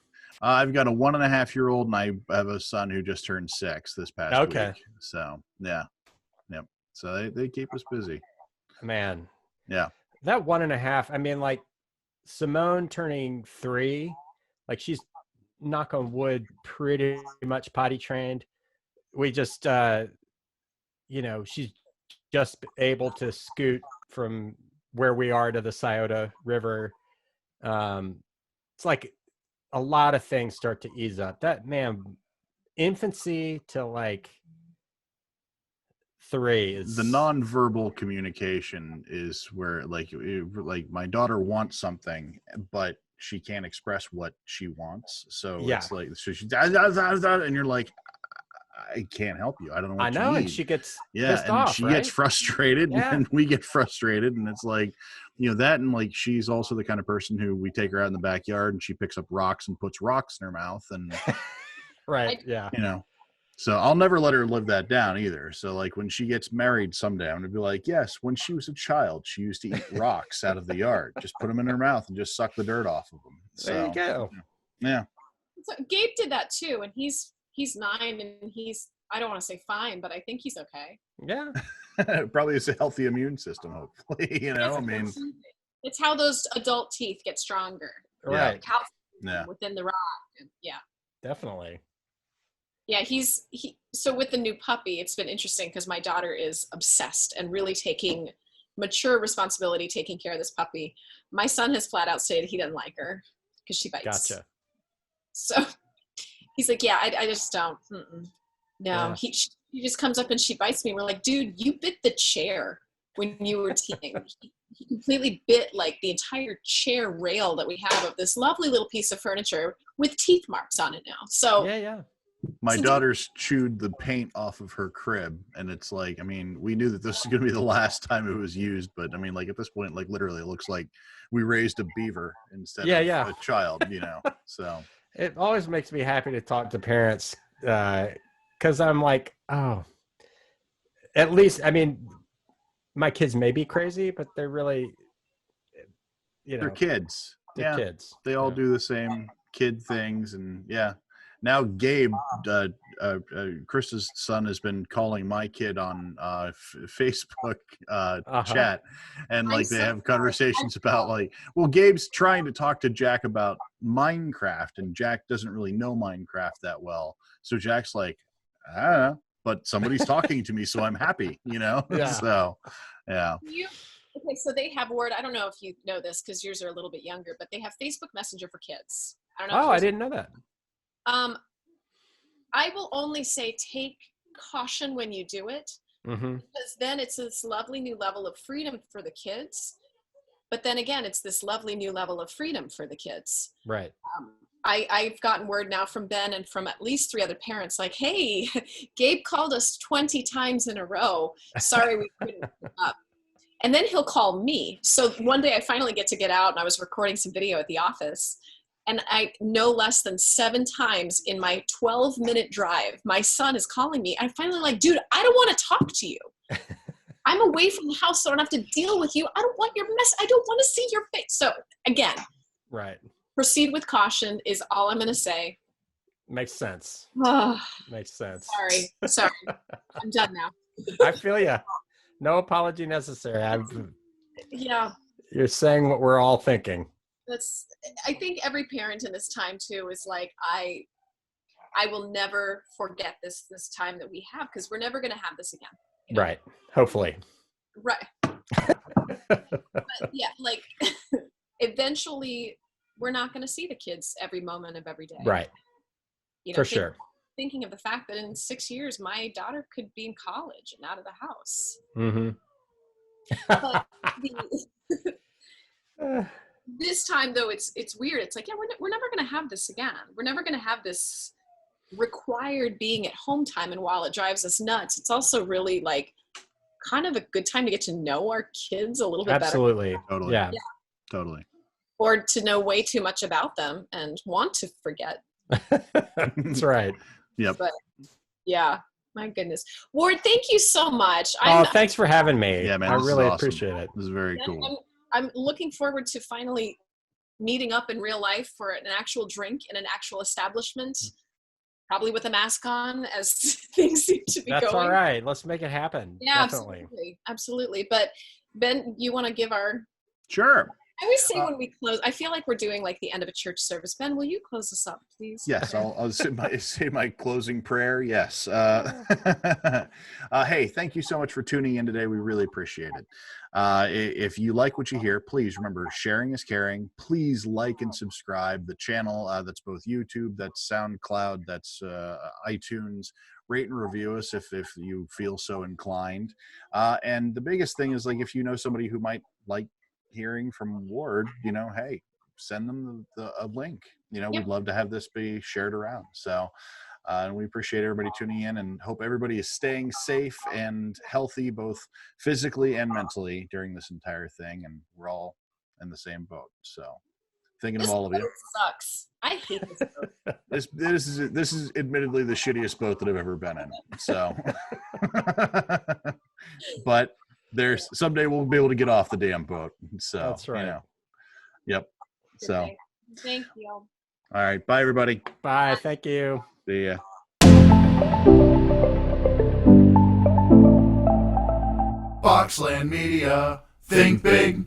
I've got a 1.5-year-old and I have a son who just turned 6 this past week. So yep. So they keep us busy. Man. Yeah. That 1.5. I mean, like Simone turning 3, like she's, knock on wood, pretty much potty trained. We just, she's just able to scoot from where we are to the Scioto River. It's like a lot of things start to ease up. That infancy to like 3 is the nonverbal communication is where like my daughter wants something, but she can't express what she wants. So it's like, so she and you're like, I can't help you. I don't know what you need. And she gets pissed off, she gets frustrated and we get frustrated. And it's like, that, and like, she's also the kind of person who we take her out in the backyard and she picks up rocks and puts rocks in her mouth. And so I'll never let her live that down either. So like when she gets married someday, I'm going to be like, yes, when she was a child, she used to eat rocks out of the yard, just put them in her mouth and just suck the dirt off of them. So, there you go. Yeah. So Gabe did that too. And he's 9 and I don't want to say fine, but I think he's okay. Yeah. Probably has a healthy immune system, hopefully, I mean. It's how those adult teeth get stronger. Right. Calcium within the rock. Yeah. Definitely. Yeah, so with the new puppy, it's been interesting because my daughter is obsessed and really taking mature responsibility taking care of this puppy. My son has flat out stated he doesn't like her because she bites. Gotcha. So he's like, yeah, I just don't. No, Yeah. he just comes up and she bites me. We're like, dude, you bit the chair when you were teething. He completely bit like the entire chair rail that we have of this lovely little piece of furniture with teeth marks on it now. So Yeah. My daughter's chewed the paint off of her crib, and it's like, I mean, we knew that this was going to be the last time it was used, but I mean, like at this point, like literally it looks like we raised a beaver instead of a child, you know? So it always makes me happy to talk to parents, because I'm like, oh, at least, I mean, my kids may be crazy, but they're really, they're kids. They're kids. They all do the same kid things, and now Gabe, Krista's son, has been calling my kid on Facebook chat, and like they have conversations about like, well, Gabe's trying to talk to Jack about Minecraft, and Jack doesn't really know Minecraft that well. So Jack's like, I don't know, but somebody's talking to me, so I'm happy, you know? Yeah. So, yeah. Okay, so they have Word. I don't know if you know this because yours are a little bit younger, but they have Facebook Messenger for kids. I don't know. Oh, I didn't know that. I will only say take caution when you do it, Mm-hmm. because then it's this lovely new level of freedom for the kids. But then again, it's this lovely new level of freedom for the kids. Right. I've gotten word now from Ben and from at least 3 other parents like, hey, Gabe called us 20 times in a row. Sorry, we couldn't pick up. And then he'll call me. So one day I finally get out, and I was recording some video at the office. And I no less than 7 times in my 12-minute drive, my son is calling me. I'm finally like, dude, I don't want to talk to you. I'm away from the house, so I don't have to deal with you. I don't want your mess. I don't want to see your face. So again, right. Proceed with caution is all I'm going to say. Makes sense. Makes sense. Sorry. I'm done now. I feel you. No apology necessary. Yeah. You're saying what we're all thinking. I think every parent in this time too is like, I will never forget this time that we have, because we're never going to have this again. You know? Right. Hopefully. Right. But yeah, like eventually we're not going to see the kids every moment of every day. Right. For sure. Thinking of the fact that in 6 years, my daughter could be in college and out of the house. Mm-hmm. But this time though, it's weird. It's like, yeah, we're never going to have this again. We're never going to have this required being at home time. And while it drives us nuts, it's also really like kind of a good time to get to know our kids a little bit better. Absolutely. Totally. Yeah. Totally. Or to know way too much about them and want to forget. That's right. Yep. But yeah, my goodness. Ward, thank you so much. Thanks for having me. Yeah, man. I really awesome. appreciate it. This is very cool. I'm looking forward to finally meeting up in real life for an actual drink in an actual establishment, probably with a mask on, as things seem to be going. That's all right. Let's make it happen. Yeah, Definitely. absolutely. But Ben, you want to give our... Sure. I always say when we close, I feel like we're doing like the end of a church service. Ben, will you close us up, please? Yes, I'll say my closing prayer. Yes. Hey, thank you so much for tuning in today. We really appreciate it. If you like what you hear, please remember, sharing is caring. Please like and subscribe the channel. That's both YouTube, that's SoundCloud, that's iTunes. Rate and review us if you feel so inclined. And the biggest thing is, like, if you know somebody who might like hearing from Ward, hey, send them a link. We'd love to have this be shared around. So and we appreciate everybody tuning in, and hope everybody is staying safe and healthy, both physically and mentally, during this entire thing. And we're all in the same boat. So thinking of all of you. Sucks. I hate this boat. This is admittedly the shittiest boat that I've ever been in. So but there's someday we'll be able to get off the damn boat. So that's right. Yep. So thank you. All right. Bye, everybody. Bye. Thank you. See ya. Boxland Media. Think big.